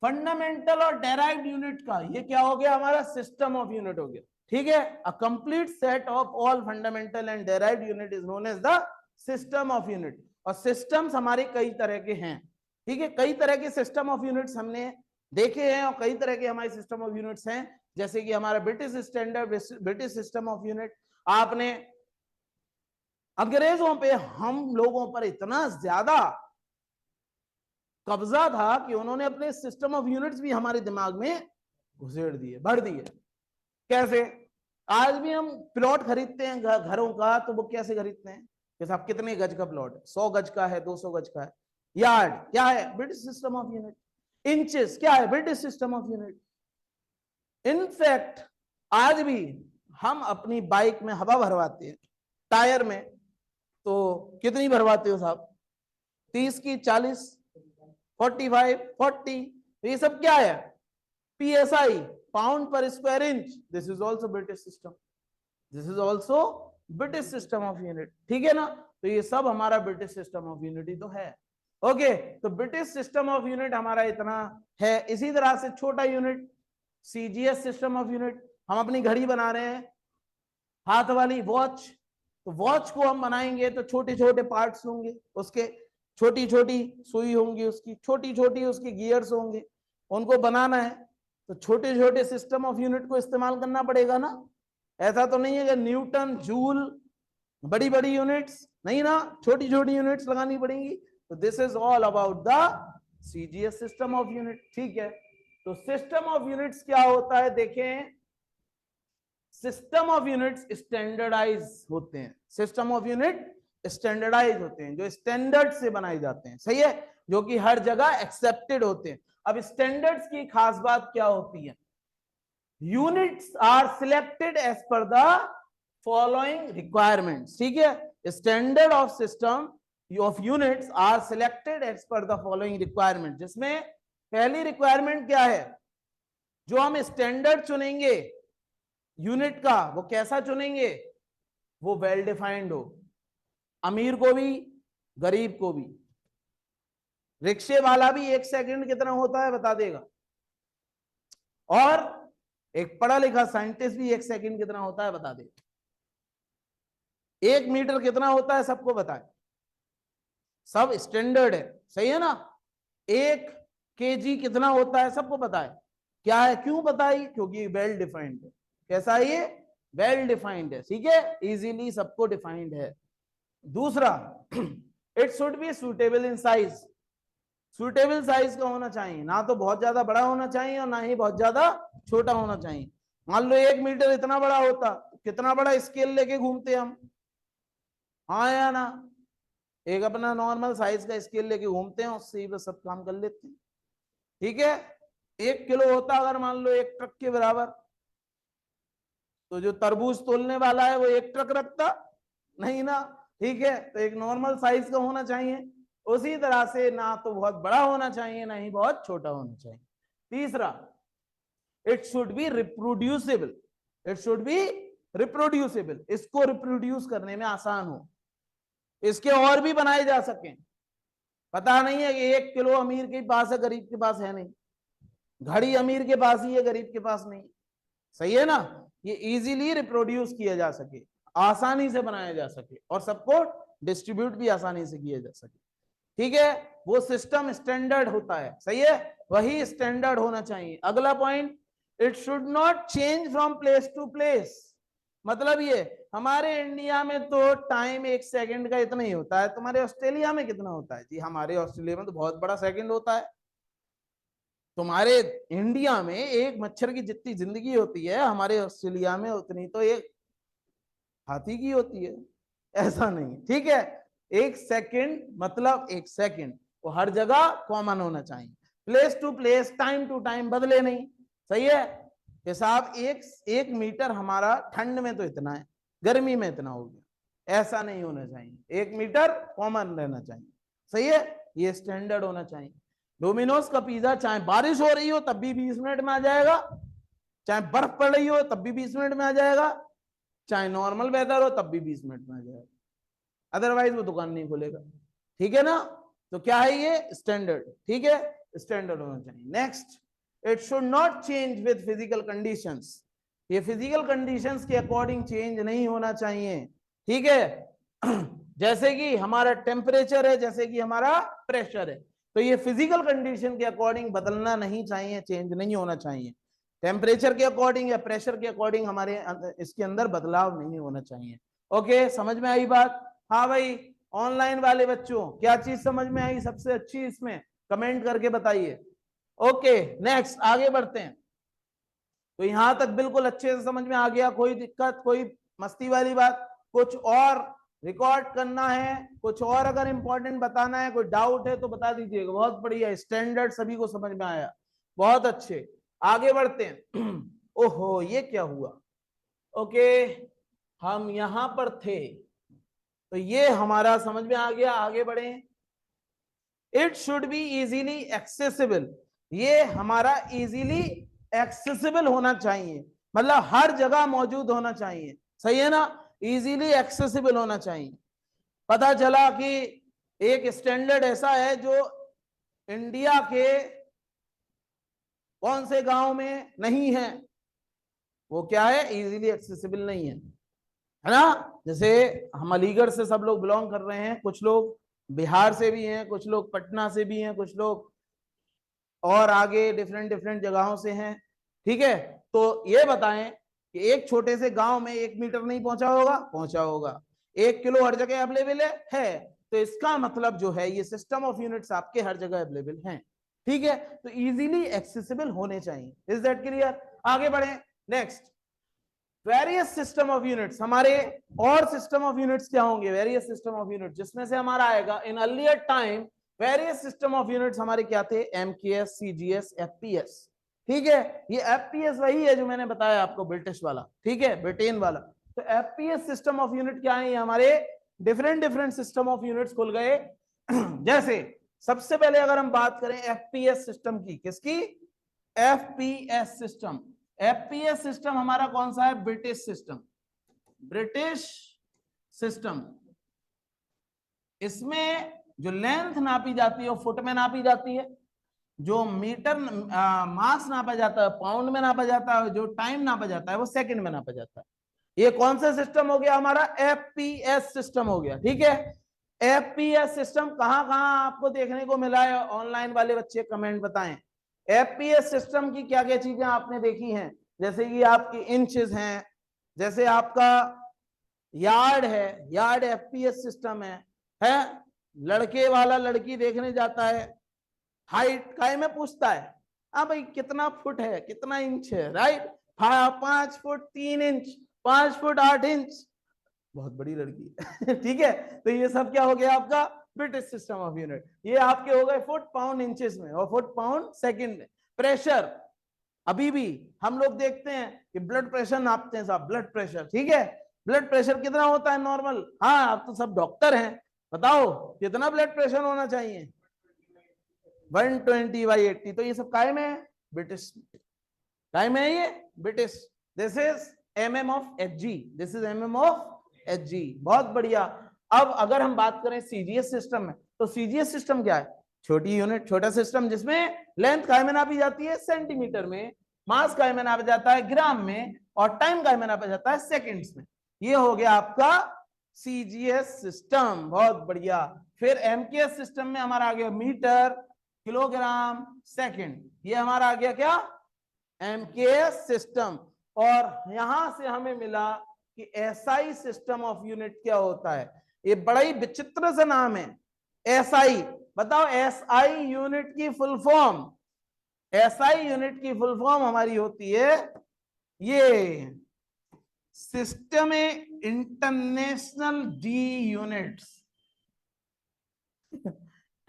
फंडामेंटल और डेराइव्ड यूनिट का, ये क्या हो गया? हमारा सिस्टम ऑफ यूनिट हो गया। ठीक है, a complete set of all fundamental and derived unit is known as the system of unit. और सिस्टम्स हमारे कई तरह के हैं। ठीक है, कई तरह के सिस्टम ऑफ यूनिट्स हमने देखे हैं और कई तरह के हमारे सिस्टम ऑफ यूनिट्स हैं, जैसे कि हमारा British standard British system of unit. आपने अंग्रेजों पे हम लोगों पर इतना ज्यादा कब्जा था कि उन्होंने अपने सिस्टम ऑफ यूनिट्स भी हमारे दिमाग में घुसेड़ दिए, भर दिए। कैसे? आज भी हम प्लॉट खरीदते हैं घरों का, तो वो कैसे खरीदते हैं कि साहब कितने गज का प्लॉट है? 100 गज का है, 200 गज का है। यार्ड क्या है? British system of unit. Inches क्या है? British system of unit. In fact आज भी हम अपनी बाइक में हवा भरवाते हैं टायर में, तो कितनी भरवाते हो साहब? 30 की, 40, 45, 40। तो ये सब क्या है? PSI, पाउंड पर square inch. This is also British system, this is also British system of unit. ठीक है ना? तो ये सब हमारा ब्रिटिश सिस्टम ऑफ यूनिट ही तो है। ओके, तो ब्रिटिश सिस्टम ऑफ यूनिट हमारा इतना है। इसी तरह से छोटा unit CGS system of unit. हम अपनी घड़ी बना रहे हैं, हाथ वाली वॉच, तो वॉच को हम बनाएंगे तो छोटे छोटे पार्ट्स होंगे उसके, छोटी छोटी सुई होंगी उसकी, छोटी छोटी उसकी गियर्स होंगे, उनको बनाना है तो छोटे छोटे सिस्टम ऑफ यूनिट को इस्तेमाल करना पड़ेगा ना। ऐसा तो नहीं है कि न्यूटन, जूल, बड़ी बड़ी यूनिट्स नहीं ना, छोटी छोटी यूनिट्स लगानी पड़ेंगी। तो this is all about the CGS system of unit. ठीक है, तो सिस्टम ऑफ यूनिट्स क्या होता है? देखें, सिस्टम ऑफ यूनिट्स स्टैंडर्डाइज होते हैं। सिस्टम ऑफ यूनिट स्टैंडर्डाइज होते हैं, जो स्टैंडर्ड से बनाए जाते हैं, सही है, जो कि हर जगह एक्सेप्टेड होते हैं। अब स्टैंडर्ड्स की खास बात क्या होती है? Units are selected as per the following requirements. ठीक है, standard of system of units are selected as per the following requirement, जिसमें पहली रिक्वायरमेंट क्या है? जो हम स्टैंडर्ड चुनेंगे यूनिट का, वो कैसा चुनेंगे? वो वेल डिफाइंड हो, अमीर को भी गरीब को भी। रिक्शे वाला भी 1 सेकंड कितना होता है बता देगा, और एक पढ़ा लिखा साइंटिस्ट भी 1 सेकंड कितना होता है बता देगा। 1 मीटर कितना होता है सबको बताए, सब स्टैंडर्ड है, सही है ना। 1 kg कितना होता है सबको पता है। क्या है? क्यों बताई? क्योंकि वेल डिफाइंड है। कैसा है ये? वेल डिफाइंड है, ठीक है, इजीली सबको डिफाइंड है। दूसरा, it should be suitable in size. Suitable size का होना चाहिए, ना तो बहुत ज्यादा बड़ा होना चाहिए और ना ही बहुत ज्यादा छोटा होना चाहिए। मान लो 1 मीटर इतना बड़ा होता, कितना बड़ा स्केल लेके घूमते हम, हाँ या ना? एक अपना नॉर्मल साइज का स्केल लेके घूमते हैं, उससे ही बस सब काम कर लेते हैं। ठीक है, 1 किलो होता अगर मान लो 1 ट्रक के बराबर, तो जो तरबूज तोलने वाला है वो 1 ट्रक रखता नहीं ना। ठीक है, तो एक नॉर्मल साइज का होना चाहिए। उसी तरह से ना तो बहुत बड़ा होना चाहिए ना ही बहुत छोटा होना चाहिए। तीसरा, it should be reproducible. It should be reproducible, इसको रिप्रोड्यूस करने में आसान हो, इसके और भी बनाए जा सकें। पता नहीं है कि 1 किलो अमीर के पास है, गरीब के पास है नहीं। घड़ी अमीर के पास ही है, गरीब के पास नहीं। सही है ना? ये इजीली रिप्रोड्यूस किया जा सके, आसानी से बनाया जा सके, और सबको डिस्ट्रीब्यूट भी आसानी से किया जा सके। ठीक है, वो सिस्टम स्टैंडर्ड होता है, सही है, वही स्टैंडर्ड होना चाहिए। अगला point, it should not change from place to place. मतलब ये हमारे इंडिया में तो टाइम 1 सेकंड का इतना ही होता है, तुम्हारे ऑस्ट्रेलिया में कितना होता है? जी हमारे ऑस्ट्रेलिया में तो बहुत बड़ा सेकंड होता है। तुम्हारे इंडिया में एक मच्छर की जितनी जिंदगी होती है, हमारे ऑस्ट्रेलिया में उतनी तो एक हाथी की होती है। ऐसा नहीं, ठीक है। 1 सेकंड मतलब 1 सेकंड, वो हर जगह कॉमन होना चाहिए। Place to place, time to time बदले नहीं। सही है। हिसाब 1 मीटर हमारा ठंड में तो इतना है, गर्मी में इतना हो गया, ऐसा नहीं होना चाहिए। 1 मीटर कॉमन रहना चाहिए। सही है, ये स्टैंडर्ड होना चाहिए। डोमिनोज का पिज्जा चाहे बारिश हो रही हो तब भी 20 मिनट में आ जाएगा, चाहे बर्फ पड़ रही हो तब भी 20 मिनट में आ जाएगा, चाहे नॉर्मल वेदर हो तब भी 20 मिनट में आ जाएगा, अदरवाइज वो दुकान नहीं खोलेगा। ठीक है ना? तो क्या है ये? स्टैंडर्ड। ठीक है, स्टैंडर्ड होना चाहिए। Next, it should not change with physical conditions. ये फिजिकल कंडीशंस के अकॉर्डिंग चेंज नहीं होना चाहिए। ठीक है जैसे कि हमारा टेम्परेचर है, जैसे कि हमारा प्रेशर है, तो ये फिजिकल कंडीशन के अकॉर्डिंग बदलना नहीं चाहिए, चेंज नहीं होना चाहिए। टेम्परेचर के अकॉर्डिंग या प्रेशर के अकॉर्डिंग हमारे इसके अंदर बदलाव नहीं होना चाहिए। ओके, समझ में आई बात? हाँ भाई, ऑनलाइन वाले बच्चों क्या चीज समझ में आई सबसे अच्छी इसमें? कमेंट करके बताइए। ओके, नेक्स्ट आगे बढ़ते हैं। तो यहां तक बिल्कुल अच्छे से समझ में आ गया? कोई दिक्कत, कोई मस्ती वाली बात? कुछ और रिकॉर्ड करना है, कुछ और अगर इंपॉर्टेंट बताना है, कोई डाउट है तो बता दीजिएगा। बहुत बढ़िया, स्टैंडर्ड सभी को समझ में आया, बहुत अच्छे। आगे बढ़ते हैं। ओहो, ये क्या हुआ? ओके, हम यहां पर थे, तो ये हमारा समझ में आ गया। आगे बढ़े। It should be easily accessible. ये हमारा इजीली एक्सेसिबल होना चाहिए, मतलब हर जगह मौजूद होना चाहिए। सही है ना? इजीली एक्सेसिबल होना चाहिए। पता चला कि एक स्टैंडर्ड ऐसा है जो इंडिया के कौन से गांव में नहीं है, वो क्या है? इजीली एक्सेसिबल नहीं है ना? जैसे हम अलीगढ़ से सब लोग बिलोंग कर रहे हैं, कुछ लोग बिहार से भी हैं, कुछ लोग पटना से भी हैं, कुछ लोग और आगे डिफरेंट डिफरेंट जगहों से हैं। ठीक है, तो ये बताएं कि एक छोटे से गांव में 1 मीटर नहीं पहुंचा होगा? पहुंचा होगा। 1 किलो हर जगह अवेलेबल है, तो इसका मतलब जो है ये सिस्टम ऑफ यूनिट्स आपके हर जगह अवेलेबल हैं। ठीक है, तो इजीली एक्सेसिबल होने चाहिए। Is that clear? आगे बढ़े। Next, various system of units. हमारे और सिस्टम ऑफ यूनिट्स क्या होंगे? वेरियस सिस्टम ऑफ यूनिट्स, जिसमें से हमारा आएगा in earlier time various system of units हमारे क्या थे? MKS, CGS, FPS. ठीक है, ये एफपीएस वही है जो मैंने बताया आपको, ब्रिटिश वाला। ठीक है, ब्रिटेन वाला। तो एफपीएस सिस्टम ऑफ यूनिट क्या है? ये हमारे different different system of units खुल गए। जैसे सबसे पहले अगर हम बात करें एफपीएस सिस्टम की, किसकी? FPS system. एफपीएस सिस्टम हमारा कौन सा है? British system. British system. इसमें जो लेंथ नापी जाती है वो फुट में नापी जाती है, जो मीटर मास नापा जाता है पाउंड में नापा जाता है, जो टाइम नापा जाता है वो सेकंड में नापा जाता है। ये कौन सा सिस्टम हो गया? हमारा एफपीएस सिस्टम हो गया। ठीक है, एफपीएस सिस्टम कहां कहां आपको देखने को मिला है? ऑनलाइन वाले बच्चे कमेंट बताएं। एफपीएस सिस्टम की क्या क्या चीजें आपने देखी हैं? जैसे कि आपकी इंचेस हैं, जैसे आपका यार्ड है, यार्ड एफपीएस सिस्टम है? लड़के वाला लड़की देखने जाता है, हाइट काय में पूछता है, हाँ भाई कितना फुट है, कितना इंच है, right? 5 foot 3 inch, 5 foot 8 inch, बहुत बड़ी लड़की है। ठीक है, तो ये सब क्या हो गया आपका? British system of unit. ये आपके हो गए फुट पाउंड इंचेस में और फुट पाउंड सेकंड में। प्रेशर, अभी भी हम लोग देखते हैं कि ब्लड प्रेशर नापते हैं साहब, ब्लड प्रेशर। ठीक है, ब्लड प्रेशर कितना होता है नॉर्मल? हाँ, आप तो सब डॉक्टर हैं, बताओ कितना ब्लड प्रेशर होना चाहिए? 120/80। तो ये सब काय में है? ब्रिटिश काय में है ये? British. This is mm of hg, this is mm of hg। बहुत बढ़िया। अब अगर हम बात करें सीजीएस सिस्टम में, तो सीजीएस सिस्टम क्या है? छोटी यूनिट, छोटा सिस्टम, जिसमें लेंथ काय में नापी जाती है? सेंटीमीटर में, मास काय में नापा जाता है? ग्राम में, और टाइम काय में नापा जाता है? सेकंड्स में। ये हो गया आपका सीजीएस सिस्टम। बहुत बढ़िया। फिर एमकेएस सिस्टम में हमारा आ गया मीटर, किलोग्राम, सेकंड। ये हमारा आ गया क्या? MKS सिस्टम, और यहां से हमें मिला कि SI सिस्टम ऑफ यूनिट क्या होता है। ये बड़ा ही विचित्र सा नाम है SI। बताओ SI यूनिट की फुल फॉर्म, SI यूनिट की फुल फॉर्म हमारी होती है ये सिस्टम इंटरनेशनल डी यूनिट्स।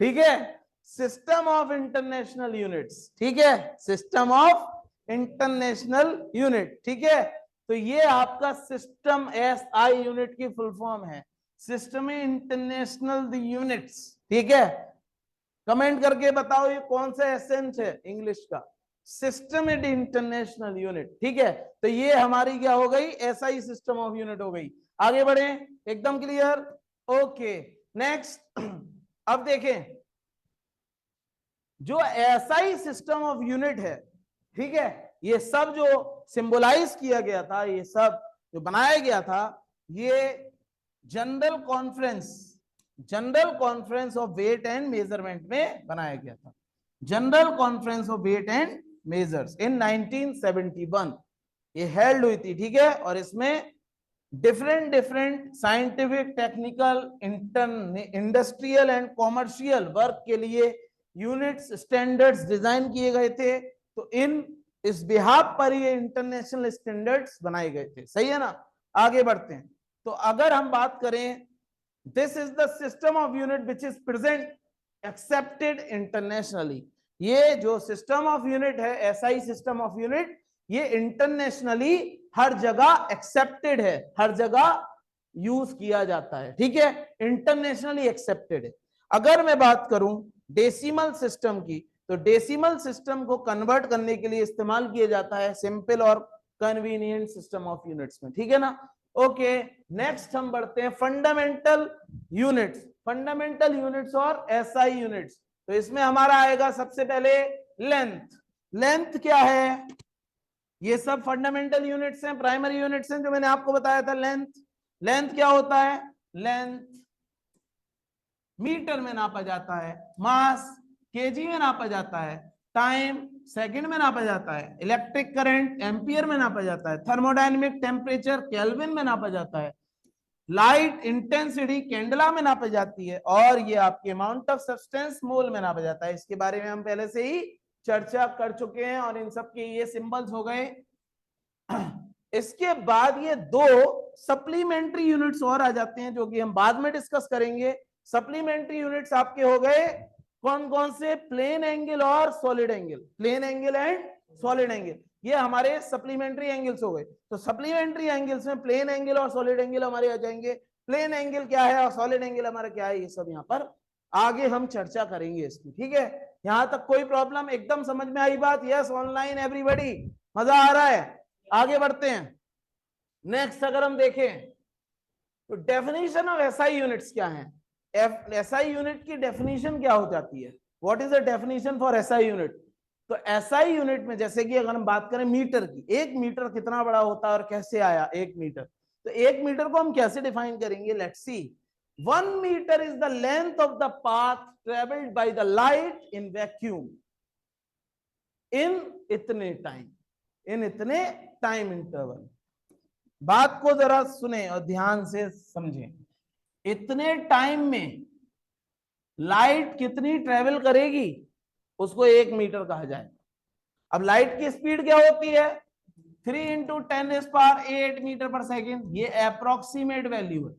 ठीक है, सिस्टम ऑफ इंटरनेशनल यूनिट्स। ठीक है, सिस्टम ऑफ इंटरनेशनल यूनिट। ठीक है, तो ये आपका सिस्टम SI यूनिट की फुल फॉर्म है, सिस्टम इंटरनेशनल यूनिट्स। ठीक है, कमेंट करके बताओ ये कौन सा एसेंस है इंग्लिश का, सिस्टम इंटरनेशनल यूनिट। ठीक है, तो ये हमारी क्या हो गई, SI सिस्टम ऑफ यूनिट हो गई। आगे बढ़े, एकदम क्लियर। Okay, next. अब देखें जो SI सिस्टम ऑफ यूनिट है, ठीक है, ये सब जो सिंबलाइज किया गया था, ये सब जो बनाया गया था, ये general conference of weight and measurement में बनाया गया था। General conference of weight and measures in 1971 ये हेल्ड हुई थी। ठीक है, और इसमें different scientific, technical, industrial and commercial work के लिए यूनिट्स, स्टैंडर्ड्स डिजाइन किए गए थे। तो इस बिहाफ पर ये इंटरनेशनल स्टैंडर्ड्स बनाए गए थे। सही है ना, आगे बढ़ते हैं। तो अगर हम बात करें, this is the system of unit which is present accepted internationally. ये जो सिस्टम ऑफ यूनिट है, SI सिस्टम ऑफ यूनिट, ये इंटरनेशनली हर जगह एक्सेप्टेड है, हर जगह यूज किया जाता है। ठीक है, इंटरनेशनली एक्सेप्टेड है। अगर मैं बात करूं डेसिमल सिस्टम की, तो डेसिमल सिस्टम को कन्वर्ट करने के लिए इस्तेमाल किया जाता है सिंपल और कन्वीनियंट सिस्टम ऑफ यूनिट्स में। ठीक है ना, ओके। नेक्स्ट हम बढ़ते हैं फंडामेंटल यूनिट्स। फंडामेंटल यूनिट्स और SI यूनिट्स, तो इसमें हमारा आएगा सबसे पहले लेंथ। लेंथ क्या है, ये सब फंडामेंटल यूनिट्स हैं, प्राइमरी यूनिट्स हैं जो मैंने आपको बताया था। लेंथ क्या होता है, लेंथ मीटर में नापा जाता है, मास केजी में नापा जाता है, टाइम सेकंड में नापा जाता है, इलेक्ट्रिक करंट एम्पियर में नापा जाता है, थर्मोडायनेमिक टेम्परेचर केल्विन में नापा जाता है, लाइट इंटेंसिटी कैंडला में नापा जाती है, और ये आपके अमाउंट ऑफ सब्सटेंस मोल में नापा जाता है। इसके बारे में हम पहले से ही चर्चा कर चुके हैं, और इन सब के ये सिंबल्स हो गए। इसके बाद ये दो सप्लीमेंट्री यूनिट्स और आ जाते हैं जो कि हम बाद में डिस्कस करेंगे। सप्लीमेंट्री यूनिट्स आपके हो गए कौन कौन से, प्लेन एंगल और solid angle, plane angle and solid angle, ये हमारे सप्लीमेंट्री एंगल्स हो गए। तो सप्लीमेंट्री एंगल्स में प्लेन एंगल और सॉलिड एंगल हमारे आ जाएंगे। प्लेन एंगल क्या है और सॉलिड एंगल हमारा क्या है, ये सब यहाँ पर आगे हम चर्चा करेंगे इसकी। ठीक है, यहां तक कोई प्रॉब्लम, एकदम समझ में आई बात? यस, ऑनलाइन एवरीबॉडी, मजा आ रहा है? आगे बढ़ते हैं। नेक्स्ट अगर हम देखें तो डेफिनेशन ऑफ SI यूनिट्स क्या है। SI यूनिट की डेफिनेशन क्या हो जाती है, what is the definition for SI unit. तो SI यूनिट में जैसे कि अगर हम बात करें मीटर की, 1 मीटर कितना बड़ा होता है और कैसे आया 1 मीटर, तो 1 मीटर को हम कैसे डिफाइन करेंगे, let's see. 1 metre is the length of the path travelled by the light in vacuum in इतने टाइम इंटरवल। बात को जरा सुने और ध्यान से समझें। इतने टाइम में लाइट कितनी ट्रेवल करेगी उसको 1 मीटर कहा जाए। अब लाइट की स्पीड क्या होती है, 3 × 10⁸ मीटर पर सेकेंड, ये अप्रोक्सीमेट वैल्यू है।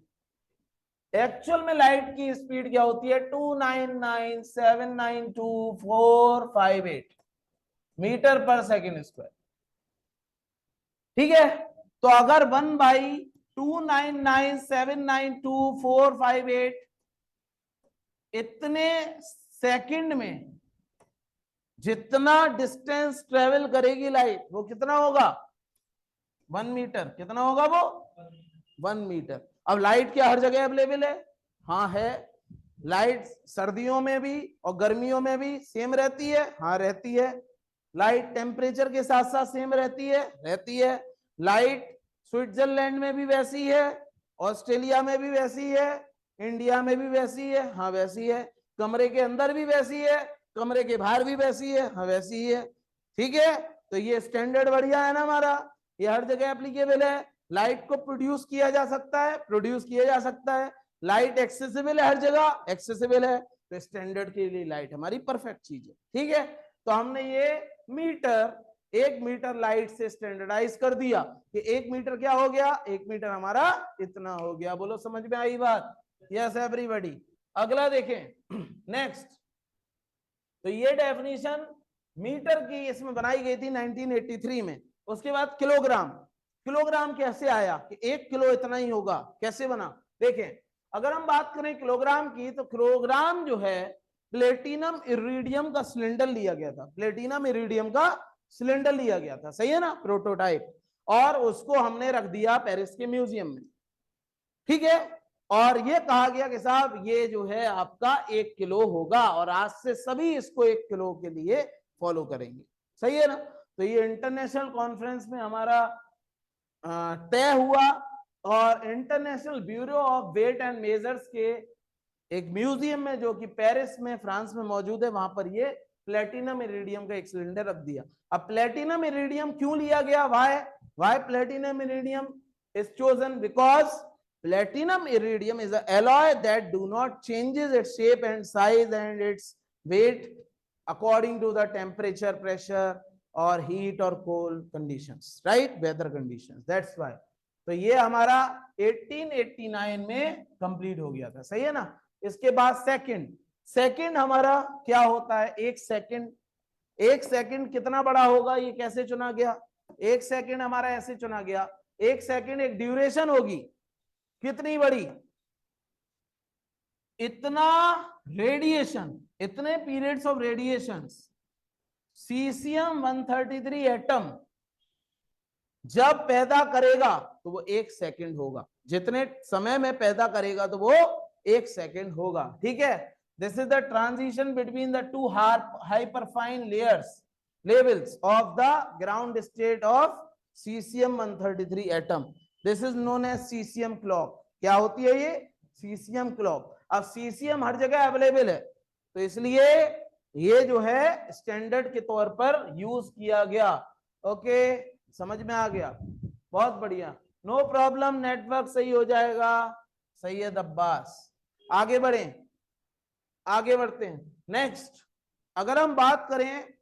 एक्चुअल में लाइट की स्पीड क्या होती है, 299792458 मीटर पर सेकेंड स्क्वायर। ठीक है, तो अगर 1/299792458 इतने सेकंड में जितना डिस्टेंस ट्रेवल करेगी लाइट वो कितना होगा, 1 मीटर। कितना होगा वो, 1 मीटर। अब लाइट क्या हर जगह अवेलेबल है? हाँ है। लाइट सर्दियों में भी और गर्मियों में भी सेम रहती है? हाँ रहती है। लाइट टेम्परेचर के साथ साथ सेम रहती है? रहती है। लाइट स्विट्जरलैंड में भी वैसी है, ऑस्ट्रेलिया में भी वैसी है, इंडिया में भी वैसी है? हाँ वैसी है। कमरे के अंदर भी वैसी है, कमरे के बाहर भी वैसी है? हाँ वैसी है। ठीक है, तो ये स्टैंडर्ड बढ़िया है ना हमारा, ये हर जगह एप्लीकेबल है। लाइट को प्रोड्यूस किया जा सकता है, प्रोड्यूस किया जा सकता है, लाइट एक्सेसिबल है, हर जगह एक्सेसिबल है, तो स्टैंडर्ड के लिए लाइट हमारी परफेक्ट चीज है। ठीक है, तो हमने ये मीटर, 1 मीटर लाइट से स्टैंडर्डाइज कर दिया कि 1 मीटर क्या हो गया, 1 मीटर हमारा इतना हो गया। बोलो समझ में आई बात? Yes everybody. अगला देखें नेक्स्ट, तो ये डेफिनेशन मीटर की इसमें बनाई गई थी 1983 में। उसके बाद किलोग्राम, किलोग्राम कैसे आया कि 1 किलो इतना ही होगा, कैसे बना? देखें, अगर हम बात करें किलोग्राम की, तो किलोग्राम जो है प्लेटिनम इरिडियम का सिलेंडर लिया गया था, प्लेटिनम इरिडियम का सिलेंडर लिया गया था, सही है ना, प्रोटोटाइप, और उसको हमने रख दिया पेरिस के म्यूजियम में। ठीक है, और ये कहा गया कि साहब ये जो है आपका 1 किलो होगा, और आज से सभी इसको 1 किलो के लिए फॉलो करेंगे, सही है ना। तो ये इंटरनेशनल कॉन्फ्रेंस में हमारा तय हुआ, और international bureau of weight and measures के एक म्यूजियम में जो कि पेरिस में फ्रांस में मौजूद है, वहां पर ये प्लेटिनम इरिडियम का एक सिलेंडर रख दिया। अब प्लेटिनम इरिडियम क्यों लिया गया, why platinum iridium is chosen? Because platinum iridium is an alloy that do not changes its shape and size and its weight according to the temperature, pressure or heat or cold conditions, right, weather conditions, that's why। तो ये हमारा 1889 में complete हो गया था, सही है ना। इसके बाद सेकंड हमारा क्या होता है, 1 सेकंड। 1 सेकंड कितना बड़ा होगा, ये कैसे चुना गया? 1 सेकंड हमारा ऐसे चुना गया, 1 सेकंड एक ड्यूरेशन होगी, कितनी बड़ी, इतना रेडिएशन, इतने periods of radiation, caesium 133 atom जब पैदा करेगा तो वो 1 सेकंड होगा, जितने समय में पैदा करेगा तो वो 1 सेकंड होगा। ठीक है, this is the transition between the 2 hyperfine levels of the ground state of caesium 133 atom. This is known as caesium clock. क्या होती है ये? Caesium clock. अब सीसियम हर जगह अवेलेबल है, तो इसलिए ये जो है स्टैंडर्ड के तौर पर यूज किया गया। ओके, समझ में आ गया? बहुत बढ़िया, नो प्रॉब्लम, नेटवर्क सही हो जाएगा। सैयद अब्बास, आगे बढ़ते हैं। नेक्स्ट, अगर हम बात करें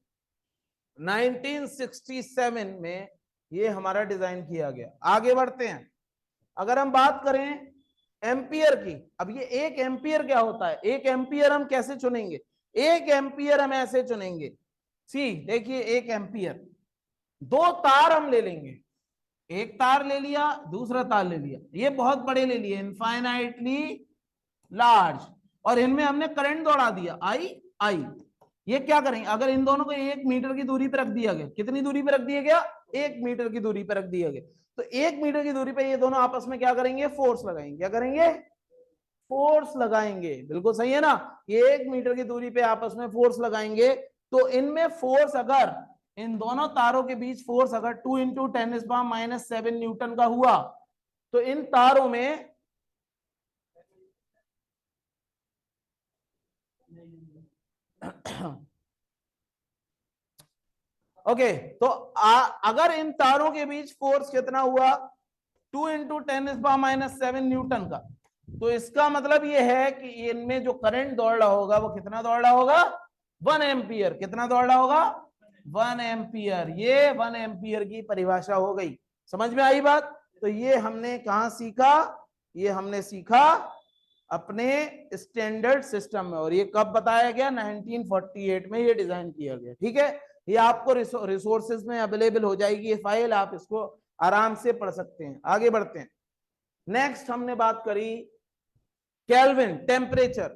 1967 में ये हमारा डिजाइन किया गया। आगे बढ़ते हैं, अगर हम बात करें एम्पियर की, अब ये 1 एम्पियर क्या होता है? 1 एम्पियर हम कैसे चुनेंगे? 1 एम्पियर हम ऐसे चुनेंगे, सी देखिए, 1 एम्पियर 2 तार हम ले लेंगे, एक तार ले लिया, दूसरा तार ले लिया, ये बहुत बड़े ले लिए, इनफाइनाइटली लार्ज, और इनमें हमने करंट दौड़ा दिया आई। ये क्या करेंगे, अगर इन दोनों को 1 मीटर की दूरी पर रख दिया गया, कितनी दूरी पर रख दिया गया? 1 मीटर की दूरी पर रख दिया गया, तो 1 मीटर की दूरी पे ये दोनों आपस में क्या करेंगे? फोर्स लगाएंगे। क्या करेंगे? फोर्स लगाएंगे। बिल्कुल सही है ना, ये 1 मीटर की दूरी पे आपस में फोर्स लगाएंगे, तो इनमें फोर्स, अगर इन दोनों तारों के बीच फोर्स अगर 2 × 10⁻⁷ न्यूटन का हुआ, तो इन तारों में ओके, तो अगर इन तारों के बीच फोर्स कितना हुआ? 2 × 10⁻⁷ न्यूटन का, तो इसका मतलब ये है कि इनमें जो करंट दौड़ रहा होगा वो कितना दौड़ रहा होगा? 1 एम्पियर। कितना दौड़ रहा होगा? 1 एम्पियर। ये 1 एम्पियर की परिभाषा हो गई। समझ में आई बात? तो ये हमने कहां सीखा? ये हमने सीखा अपने स्टैंडर्ड सिस्टम में, और ये कब बताया गया? 1948 में ये डिजाइन किया गया। ठीक है, ये आपको रिसोर्सेज में अवेलेबल हो जाएगी ये फाइल, आप इसको आराम से पढ़ सकते हैं। आगे बढ़ते हैं। नेक्स्ट हमने बात करी केल्विन, टेम्परेचर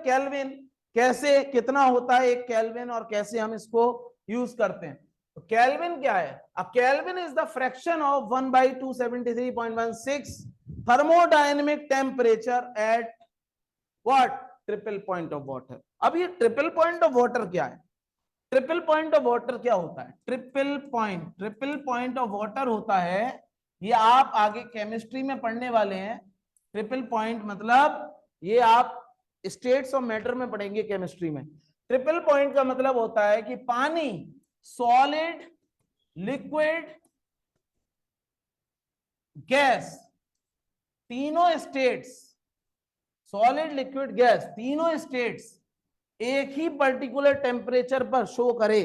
केल्विन, कैसे, कितना होता है 1 केल्विन, और कैसे हम इसको यूज करते हैं। तो केल्विन क्या है? A kelvin is the fraction of 1/273.16 thermodynamic temperature at what? Triple point of water. अब ये ट्रिपल पॉइंट ऑफ वाटर क्या है? ट्रिपल पॉइंट ऑफ वाटर क्या होता है? ट्रिपल पॉइंट ऑफ वाटर होता है, ये आप आगे केमिस्ट्री में पढ़ने वाले हैं। ट्रिपल पॉइंट मतलब ये आप स्टेट्स ऑफ मैटर में पढ़ेंगे केमिस्ट्री में। ट्रिपल पॉइंट का मतलब होता है कि पानी सॉलिड, लिक्विड, गैस, तीनों स्टेट्स, सॉलिड, लिक्विड, गैस, तीनों स्टेट्स एक ही पर्टिकुलर टेम्परेचर पर शो करे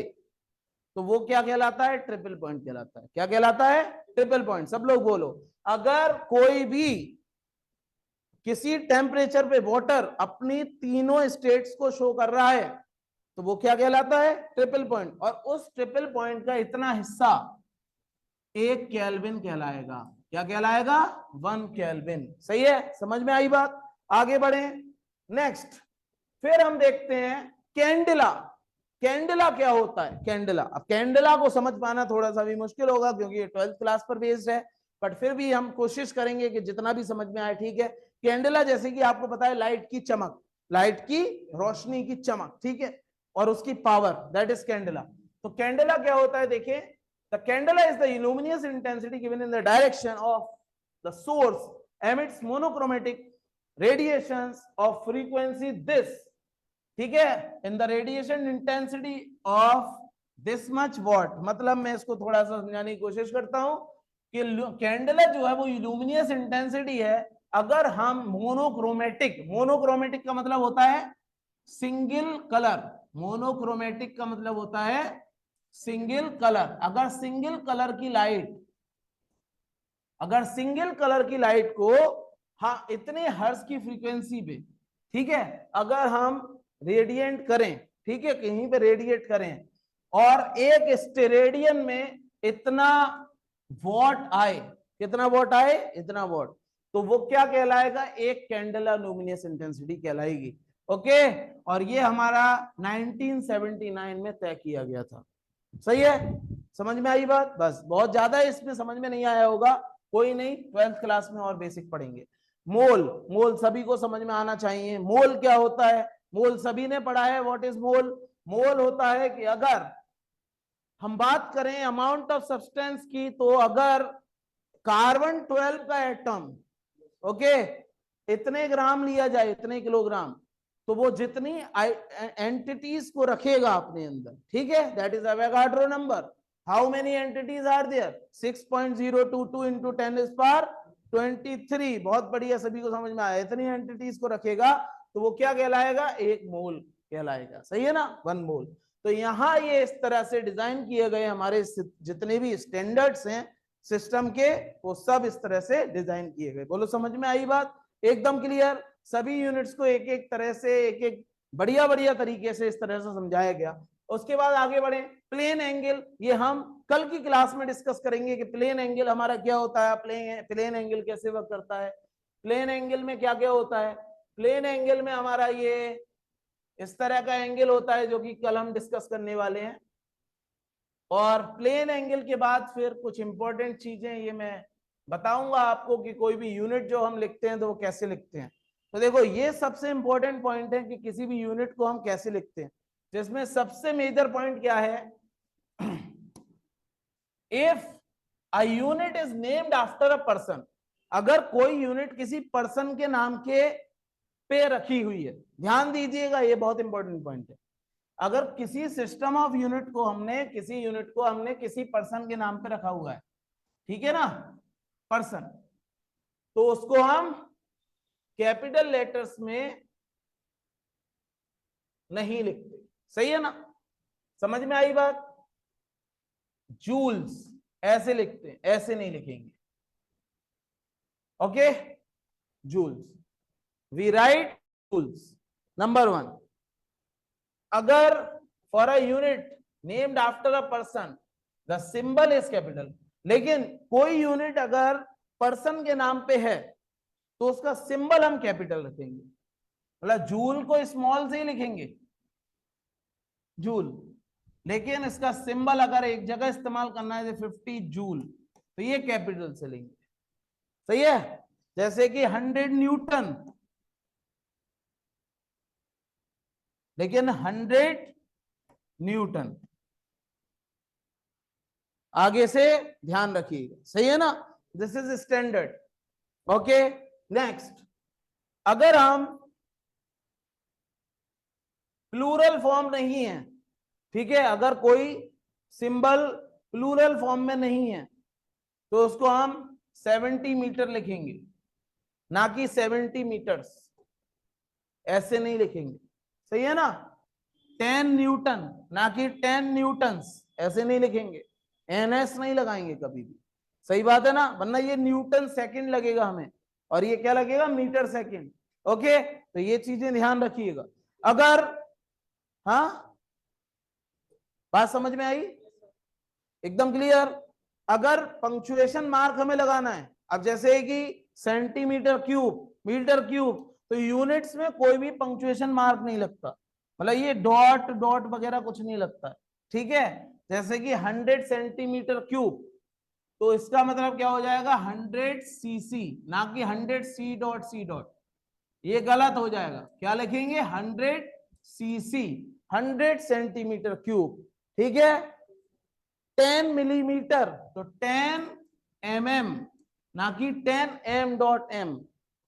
तो वो क्या कहलाता है? ट्रिपल पॉइंट कहलाता है। क्या कहलाता है? Triple point. सब लोग बोलो, अगर कोई भी किसी टेम्परेचर पे वाटर अपनी तीनों स्टेट्स को शो कर रहा है तो वो क्या कहलाता है? Triple point. और उस ट्रिपल पॉइंट का इतना हिस्सा 1 केल्विन कहलाएगा। क्या कहलाएगा? 1 केल्विन। सही है? समझ में आई बात? आगे बढ़े। नेक्स्ट फिर हम देखते हैं कैंडिला। कैंडिला क्या होता है? कैंडिला, अब कैंडिला को समझ पाना थोड़ा सा भी मुश्किल होगा क्योंकि ये 12th क्लास पर बेस्ड है, बट फिर भी हम कोशिश करेंगे कि जितना भी समझ में आए। ठीक है, कैंडिला जैसे कि आपको पता है लाइट की चमक, लाइट की रोशनी की चमक, ठीक है, और उसकी पावर, दैट इज कैंडिला। तो कैंडिला क्या होता है? देखिए, the candela is the illuminous intensity given in the direction of the source emits monochromatic radiations of frequency this, ठीक है, in the radiation intensity of this much watt. मतलब मैं इसको थोड़ा सा समझाने की कोशिश करता हूं कि कैंडला जो है वो इल्यूमिनियस इंटेंसिटी है। अगर हम मोनोक्रोमेटिक, मोनोक्रोमेटिक का मतलब होता है सिंगल कलर, मोनोक्रोमेटिक का मतलब होता है सिंगल कलर। अगर सिंगल कलर की लाइट, अगर सिंगल कलर की लाइट को हाँ इतने हर्ट्ज की फ्रीक्वेंसी पे, ठीक है, अगर हम रेडिएंट करें, ठीक है, कहीं पे रेडिएट करें और एक स्टेरेडियन में इतना वॉट आए, कितना वॉट आए? इतना वॉट, तो वो क्या कहलाएगा? एक कैंडेला लुमिनियस इंटेंसिटी कहलाएगी। ओके, और ये हमारा 1979 में तय किया गया था। सही है? समझ में आई बात? बस, बहुत ज्यादा इसमें समझ में नहीं आया होगा, कोई नहीं, 12th क्लास में और बेसिक पढ़ेंगे। मोल, मोल सभी को समझ में आना चाहिए। मोल क्या होता है? मोल सभी ने पढ़ा है। What is mole? मोल होता है कि अगर हम बात करें अमाउंट ऑफ सब्सटेंस की, तो अगर कार्बन 12 का एटम, ओके, इतने ग्राम लिया जाए, इतने किलोग्राम, तो वो जितनी एंटिटीज को रखेगा अपने अंदर, ठीक है, that is Avogadro number. How many entities are there? 6.022 into 10⁻23। बहुत बढ़िया, सभी को समझ में आया। इतनी एंटिटीज को रखेगा तो वो क्या कहलाएगा? 1 मोल कहलाएगा। सही है ना? 1 मोल। तो यहाँ ये इस तरह से डिजाइन किए गए हमारे जितने भी स्टैंडर्ड्स हैं सिस्टम के, वो सब इस तरह से डिजाइन किए गए। बोलो, समझ में आई बात? एकदम क्लियर? सभी यूनिट्स को एक एक तरह से, एक एक बढ़िया बढ़िया तरीके से इस तरह से समझाया गया। उसके बाद आगे बढ़े। प्लेन एंगल, ये हम कल की क्लास में डिस्कस करेंगे कि प्लेन एंगल हमारा क्या होता है, प्लेन एंगल कैसे वर्क करता है, प्लेन एंगल में क्या क्या होता है। प्लेन एंगल में हमारा ये इस तरह का एंगल होता है जो कि कल हम डिस्कस करने वाले हैं। और प्लेन एंगल के बाद फिर कुछ इंपॉर्टेंट चीजें ये मैं बताऊंगा आपको कि कोई भी यूनिट जो हम लिखते हैं तो वो कैसे लिखते हैं। तो देखो, ये सबसे इंपॉर्टेंट पॉइंट है कि किसी भी यूनिट को हम कैसे लिखते हैं, जिसमें सबसे मेजर पॉइंट क्या है? If a unit is named after a person, अगर कोई यूनिट किसी पर्सन के नाम के पे रखी हुई है, ध्यान दीजिएगा, ये बहुत इंपॉर्टेंट पॉइंट है। अगर किसी सिस्टम ऑफ यूनिट को हमने, किसी यूनिट को हमने किसी पर्सन के नाम पे रखा हुआ है, ठीक है ना, पर्सन, तो उसको हम कैपिटल लेटर्स में नहीं लिखते। सही है ना? समझ में आई बात? जूल्स ऐसे लिखते हैं, ऐसे नहीं लिखेंगे। Okay, joules, we write joules. Number 1, अगर for a unit named after a person the symbol is capital, लेकिन कोई यूनिट अगर पर्सन के नाम पे है तो उसका सिंबल हम कैपिटल रखेंगे। मतलब जूल को स्मॉल से ही लिखेंगे, जूल, लेकिन इसका सिंबल अगर एक जगह इस्तेमाल करना है 50 जूल, तो ये कैपिटल से लेंगे। सही है? जैसे कि 100 न्यूटन, लेकिन 100 न्यूटन, आगे से ध्यान रखिएगा। सही है ना? This is standard. Okay, next, अगर हम प्लूरल फॉर्म नहीं है, ठीक है, अगर कोई सिंबल प्लूरल फॉर्म में नहीं है तो उसको हम 70 मीटर लिखेंगे, ना कि 70 मीटर्स, ऐसे नहीं लिखेंगे, सही है ना। 10 न्यूटन ना कि 10 न्यूटन्स, ऐसे नहीं लिखेंगे, एनएस नहीं लगाएंगे कभी भी, सही बात है ना, वरना ये न्यूटन सेकंड लगेगा हमें और ये क्या लगेगा, मीटर सेकंड। ओके, तो ये चीजें ध्यान रखिएगा। अगर, हाँ बात समझ में आई, एकदम क्लियर। अगर पंक्चुएशन मार्क हमें लगाना है, अब जैसे कि सेंटीमीटर क्यूब, मीटर क्यूब, तो यूनिट्स में कोई भी पंक्चुएशन मार्क नहीं लगता, मतलब ये डॉट डॉट वगैरह कुछ नहीं लगता, ठीक है। जैसे कि 100 सेंटीमीटर क्यूब, तो इसका मतलब क्या हो जाएगा, 100 सीसी, ना कि 100 सी डॉट सी डॉट, ये गलत हो जाएगा। क्या लिखेंगे, 100 सीसी, 100 सेंटीमीटर क्यूब, ठीक है। 10 मिलीमीटर तो 10 mm, ना कि 10 m.m,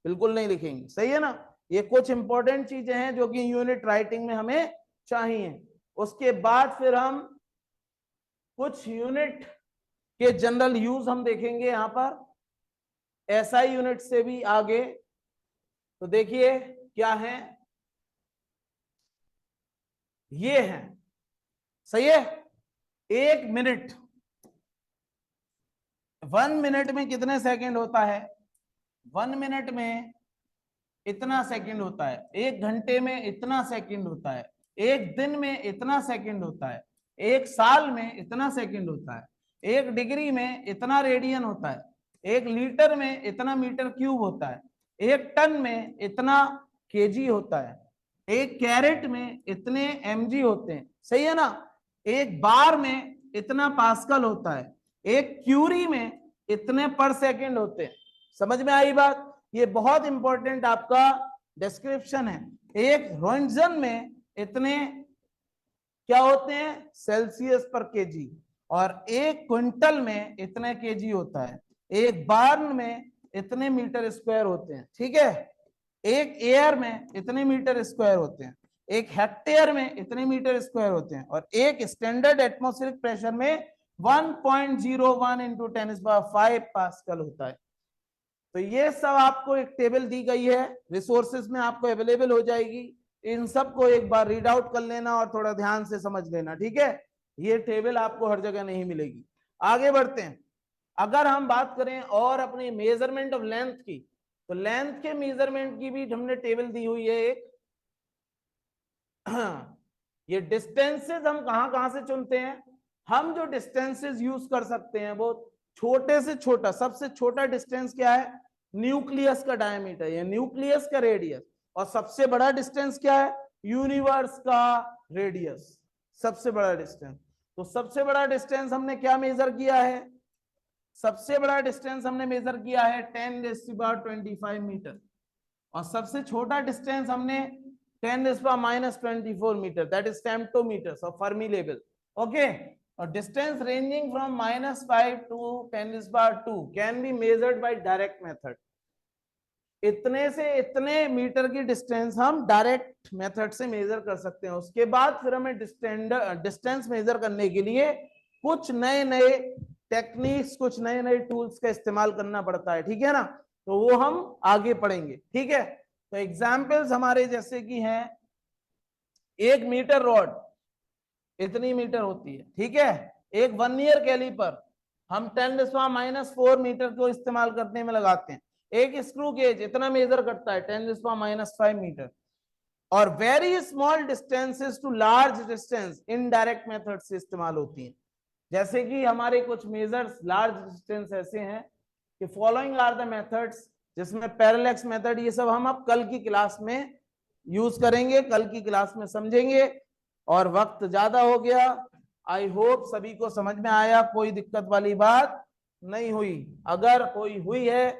बिल्कुल नहीं लिखेंगे, सही है ना। ये कुछ इंपॉर्टेंट चीजें हैं जो कि यूनिट राइटिंग में हमें चाहिए। उसके बाद फिर हम कुछ यूनिट के जनरल यूज हम देखेंगे यहां पर, एसआई यूनिट से भी आगे। तो देखिए क्या है, ये है, सही है। 1 मिनट, 1 मिनट में कितने सेकंड होता है, 1 मिनट में इतना सेकंड होता है, 1 घंटे में इतना सेकंड होता है, 1 दिन में इतना सेकंड होता है, 1 साल में इतना सेकंड होता है, 1 डिग्री में इतना रेडियन होता है, 1 लीटर में इतना मीटर क्यूब होता है, 1 टन में इतना केजी होता है, 1 कैरेट में इतने एमजी होते हैं, सही है ना। 1 बार में इतना पास्कल होता है, 1 क्यूरी में इतने पर सेकंड होते हैं। समझ में आई बात, ये बहुत इंपॉर्टेंट आपका डिस्क्रिप्शन है। 1 रोंटजन में इतने क्या होते हैं, सेल्सियस पर केजी, और 1 क्विंटल में इतने केजी होता है, 1 बार्न में इतने मीटर स्क्वायर होते हैं, ठीक है। 1 एयर में इतने मीटर स्क्वायर होते हैं, 1 हेक्टेयर में इतने मीटर स्क्वायर होते हैं, और 1 स्टैंडर्ड एटमॉस्फेरिक प्रेशर में 1.01 इंटू 10⁵ पास्कल होता है। तो ये सब आपको एक टेबल दी गई है, रिसोर्सेज में आपको अवेलेबल हो जाएगी, इन सब को एक बार रीड आउट कर लेना और थोड़ा ध्यान से समझ लेना, ठीक है। ये टेबल आपको हर जगह नहीं मिलेगी। आगे बढ़ते हैं। अगर हम बात करें और अपनी मेजरमेंट ऑफ लेंथ की, तो लेंथ के मेजरमेंट की भी हमने टेबल दी हुई है एक। ये डिस्टेंसेस हम कहां कहां से चुनते हैं, हम जो डिस्टेंसेस यूज कर सकते हैं वो छोटे से छोटा, सबसे छोटा डिस्टेंस क्या है, न्यूक्लियस का डायमीटर या न्यूक्लियस का रेडियस, और सबसे बड़ा डिस्टेंस क्या है, यूनिवर्स का रेडियस, सबसे बड़ा डिस्टेंस। तो सबसे बड़ा डिस्टेंस हमने क्या मेजर किया है, सबसे बड़ा डिस्टेंस हमने मेजर किया है 10⁻25 मीटर, और सबसे छोटा डिस्टेंस हमने 10⁻24 metre, that is femtometres of fermi level, okay. और distance ranging from -5 to 10⁻2 can be measured by direct method. इतने से इतने मीटर की डिस्टेंस हम डायरेक्ट मेथड से मेजर कर सकते हैं। उसके बाद फिर हमें डिस्टेंस मेजर करने के लिए कुछ नए नए टेक्निक्स, कुछ नए नए टूल्स का इस्तेमाल करना पड़ता है, ठीक है ना। तो वो हम आगे पढ़ेंगे, ठीक है। तो एग्जाम्पल्स हमारे जैसे कि हैं, 1 मीटर रॉड इतनी मीटर होती है, ठीक है। एक वर्नियर कैलिपर हम 10⁻⁻4 मीटर को इस्तेमाल करने में लगाते हैं। एक स्क्रू गेज इतना मेजर करता है 10⁻⁵ मीटर। और very small distances to large distance indirect method से इस्तेमाल होती हैं। जैसे कि हमारे कुछ मेजर्स लार्ज डिस्टेंस ऐसे हैं कि फॉलोइंग आर द मेथड्स, जिसमें पैरेलैक्स मेथड, ये सब हम अब कल की क्लास में यूज करेंगे, कल की क्लास में समझेंगे, और वक्त ज्यादा हो गया। आई होप सभी को समझ में आया, कोई दिक्कत वाली बात नहीं हुई, अगर कोई हुई है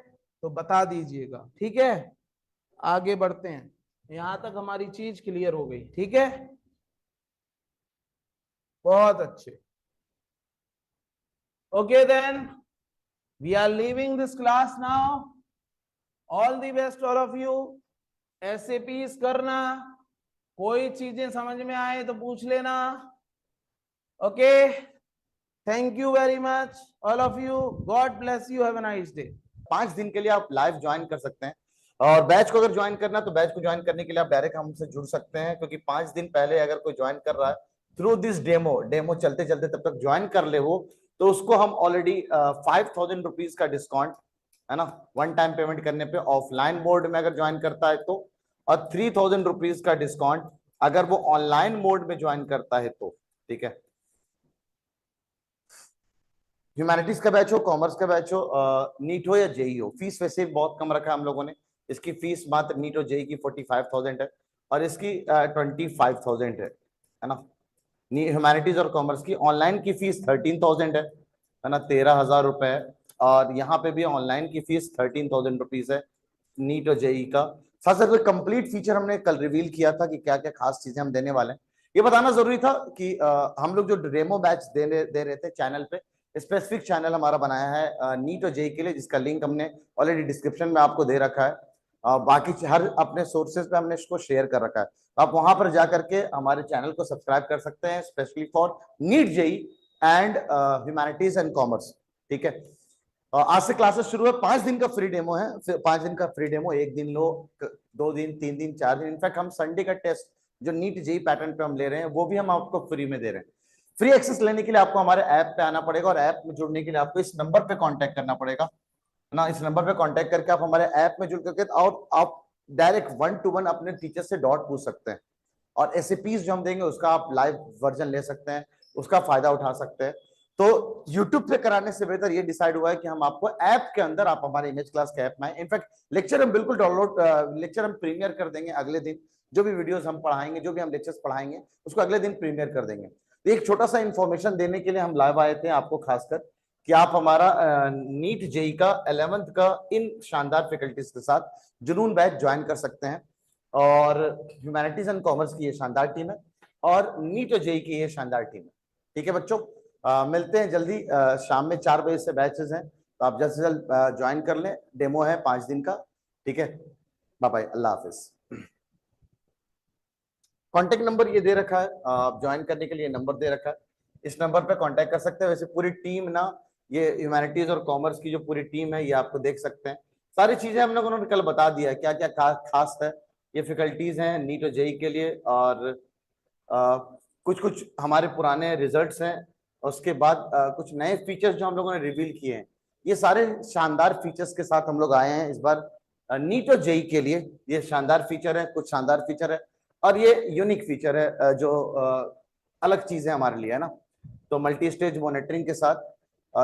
तो बता दीजिएगा, ठीक है। आगे बढ़ते हैं, यहां तक हमारी चीज क्लियर हो गई, ठीक है, बहुत अच्छे। Okay then, we are leaving this class now, all the best all of you. एसएपीस करना, कोई चीजें समझ में आए तो पूछ लेना, okay. Thank you very much all of you, God bless you, have a nice day. 5 दिन के लिए आप लाइव ज्वाइन कर सकते हैं, और बैच को अगर ज्वाइन करना है तो बैच को ज्वाइन करने के लिए आप डायरेक्ट हमसे जुड़ सकते हैं, क्योंकि 5 दिन पहले अगर कोई ज्वाइन कर रहा है थ्रू दिस डेमो चलते चलते तब तक ज्वाइन कर ले वो, तो उसको हम ऑलरेडी 5,000 रुपीज का डिस्काउंट है ना, वन टाइम पेमेंट करने पे ऑफलाइन मोड में अगर ज्वाइन करता है तो, और 3,000 रुपीज का डिस्काउंट अगर वो ऑनलाइन मोड में ज्वाइन करता है तो। ठीक है, ह्यूमैनिटीज का बैच हो, कॉमर्स का बैच हो, नीट हो या जेई हो, फीस वैसे बहुत कम रखा है हम लोगों ने। इसकी फीस मात्र नीट और जेई की 45,000 है, और इसकी 25,000 है ना। ह्यूमैनिटीज और कॉमर्स की ऑनलाइन की फीस 13,000 है ना, 13,000 रुपए है, और यहाँ पे भी ऑनलाइन की फीस 13,000 रुपीज है नीट और जेई का। साथ साथ कंप्लीट फीचर हमने कल रिवील किया था कि क्या क्या खास चीजें हम देने वाले हैं। ये बताना जरूरी था कि हम लोग जो डेमो बैच दे रहे थे चैनल पे, स्पेसिफिक चैनल हमारा बनाया है नीट और जेई के लिए, जिसका लिंक हमने ऑलरेडी डिस्क्रिप्शन में आपको दे रखा है। बाकी हर अपने सोर्सेज पे हमने इसको शेयर कर रखा है, तो आप वहां पर जाकर के हमारे चैनल को सब्सक्राइब कर सकते हैं, specially for NEET JEE and humanities and commerce. ठीक है, आज से क्लासेस शुरू है, 5 दिन का फ्री डेमो है, 5 दिन का फ्री डेमो, 1 दिन लो, 2 दिन, 3 दिन, 4 दिन, इनफैक्ट हम संडे का टेस्ट जो नीट जेई पैटर्न पे हम ले रहे हैं वो भी हम आपको फ्री में दे रहे हैं। फ्री एक्सेस लेने के लिए आपको हमारे ऐप पे आना पड़ेगा, और ऐप में जुड़ने के लिए आपको इस नंबर पे कांटेक्ट करना पड़ेगा ना। इस नंबर पे कांटेक्ट करके आप हमारे ऐप में जुड़ करके और आप डायरेक्ट 1-to-1 अपने टीचर से डाउट पूछ सकते हैं, और एसएपीज जो हम देंगे उसका आप लाइव वर्जन ले सकते हैं, उसका फायदा उठा सकते हैं। तो YouTube पे कराने से बेहतर ये डिसाइड हुआ है कि हम आपको ऐप के अंदर, आप हमारे इमेज क्लास के ऐप में आए। इनफैक्ट लेक्चर हम बिल्कुल डाउनलोड, लेक्चर हम प्रीमियर कर देंगे अगले दिन, जो भी वीडियोस हम पढ़ाएंगे, जो भी हम लेक्चर्स पढ़ाएंगे उसको अगले दिन प्रीमियर कर देंगे। तो एक छोटा सा इंफॉर्मेशन देने के लिए हम लाइव आए थे आपको, खासकर कि आप हमारा नीट जेई का 11th का इन शानदार फैकल्टीज के साथ जुनून बैच ज्वाइन कर सकते हैं, और ह्यूमैनिटीज एंड कॉमर्स की ये शानदार टीम है, और नीट और जेई की ये शानदार टीम है। ठीक है बच्चों, मिलते हैं जल्दी, शाम में 4 बजे से बैचेस हैं, तो आप जल्द से जल्द ज्वाइन कर लें, डेमो है 5 दिन का। ठीक है, बाय बाय, अल्लाह हाफिज। कांटेक्ट नंबर ये दे रखा है, आप ज्वाइन करने के लिए नंबर दे रखा है, इस नंबर पे कांटेक्ट कर सकते हैं। वैसे पूरी टीम ना, ये ह्यूमैनिटीज और कॉमर्स की जो पूरी टीम है ये आपको देख सकते हैं, सारी चीजें हम लोगों ने कल बता दिया है क्या क्या खास है। ये फैकल्टीज हैं नीट और जेई के लिए, और कुछ कुछ हमारे पुराने रिजल्ट्स हैं, उसके बाद कुछ नए फीचर्स जो हम लोगों ने रिवील किए हैं। ये सारे शानदार फीचर्स के साथ हम लोग आए हैं इस बार नीट और जेई के लिए। ये शानदार फीचर है, कुछ शानदार फीचर है, और ये यूनिक फीचर है जो अलग चीज है हमारे लिए, है ना। तो मल्टी स्टेज मॉनिटरिंग के साथ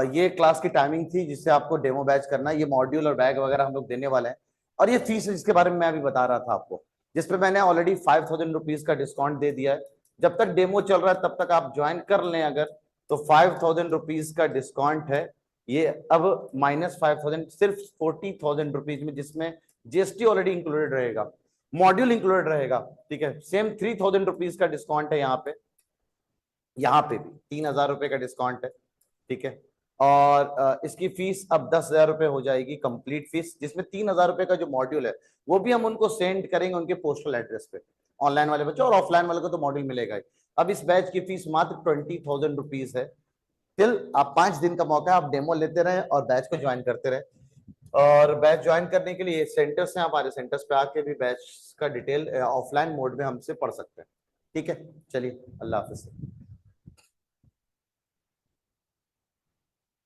ये क्लास की टाइमिंग थी जिससे आपको डेमो बैच करना है। ये मॉड्यूल और बैग वगैरह हम लोग देने वाले हैं, और ये फीस है जिसके बारे में मैं अभी बता रहा था आपको, जिसपे मैंने ऑलरेडी 5,000 रुपीज का डिस्काउंट दे दिया है। जब तक डेमो चल रहा है तब तक आप ज्वाइन कर लें अगर, तो 5,000 रुपीज का डिस्काउंट है ये, अब -5,000 सिर्फ 40,000 रुपीज में, जिसमें जीएसटी ऑलरेडी इंक्लूडेड रहेगा, मॉड्यूल इंक्लूडेड रहेगा। ठीक है, सेम 3,000 रुपीज का डिस्काउंट है यहाँ पे भी 3,000 रुपए का डिस्काउंट है। ठीक है, और इसकी फीस अब 10,000 रुपए हो जाएगी कंप्लीट फीस, जिसमें 3,000 रुपए का जो मॉड्यूल है वो भी हम उनको सेंड करेंगे उनके पोस्टल एड्रेस पे, ऑनलाइन वाले बच्चों, और ऑफलाइन वाले को तो मॉड्यूल मिलेगा ही। अब इस बैच की फीस मात्र 20,000 रुपीज है। टिल आप 5 दिन का मौका है, आप डेमो लेते रहे और बैच को ज्वाइन करते रहे। और बैच ज्वाइन करने के लिए सेंटर्स हैं, हमारे सेंटर्स पे आके भी बैच का डिटेल ऑफलाइन मोड में हमसे पढ़ सकते हैं। ठीक है, चलिए अल्लाह हाफिज।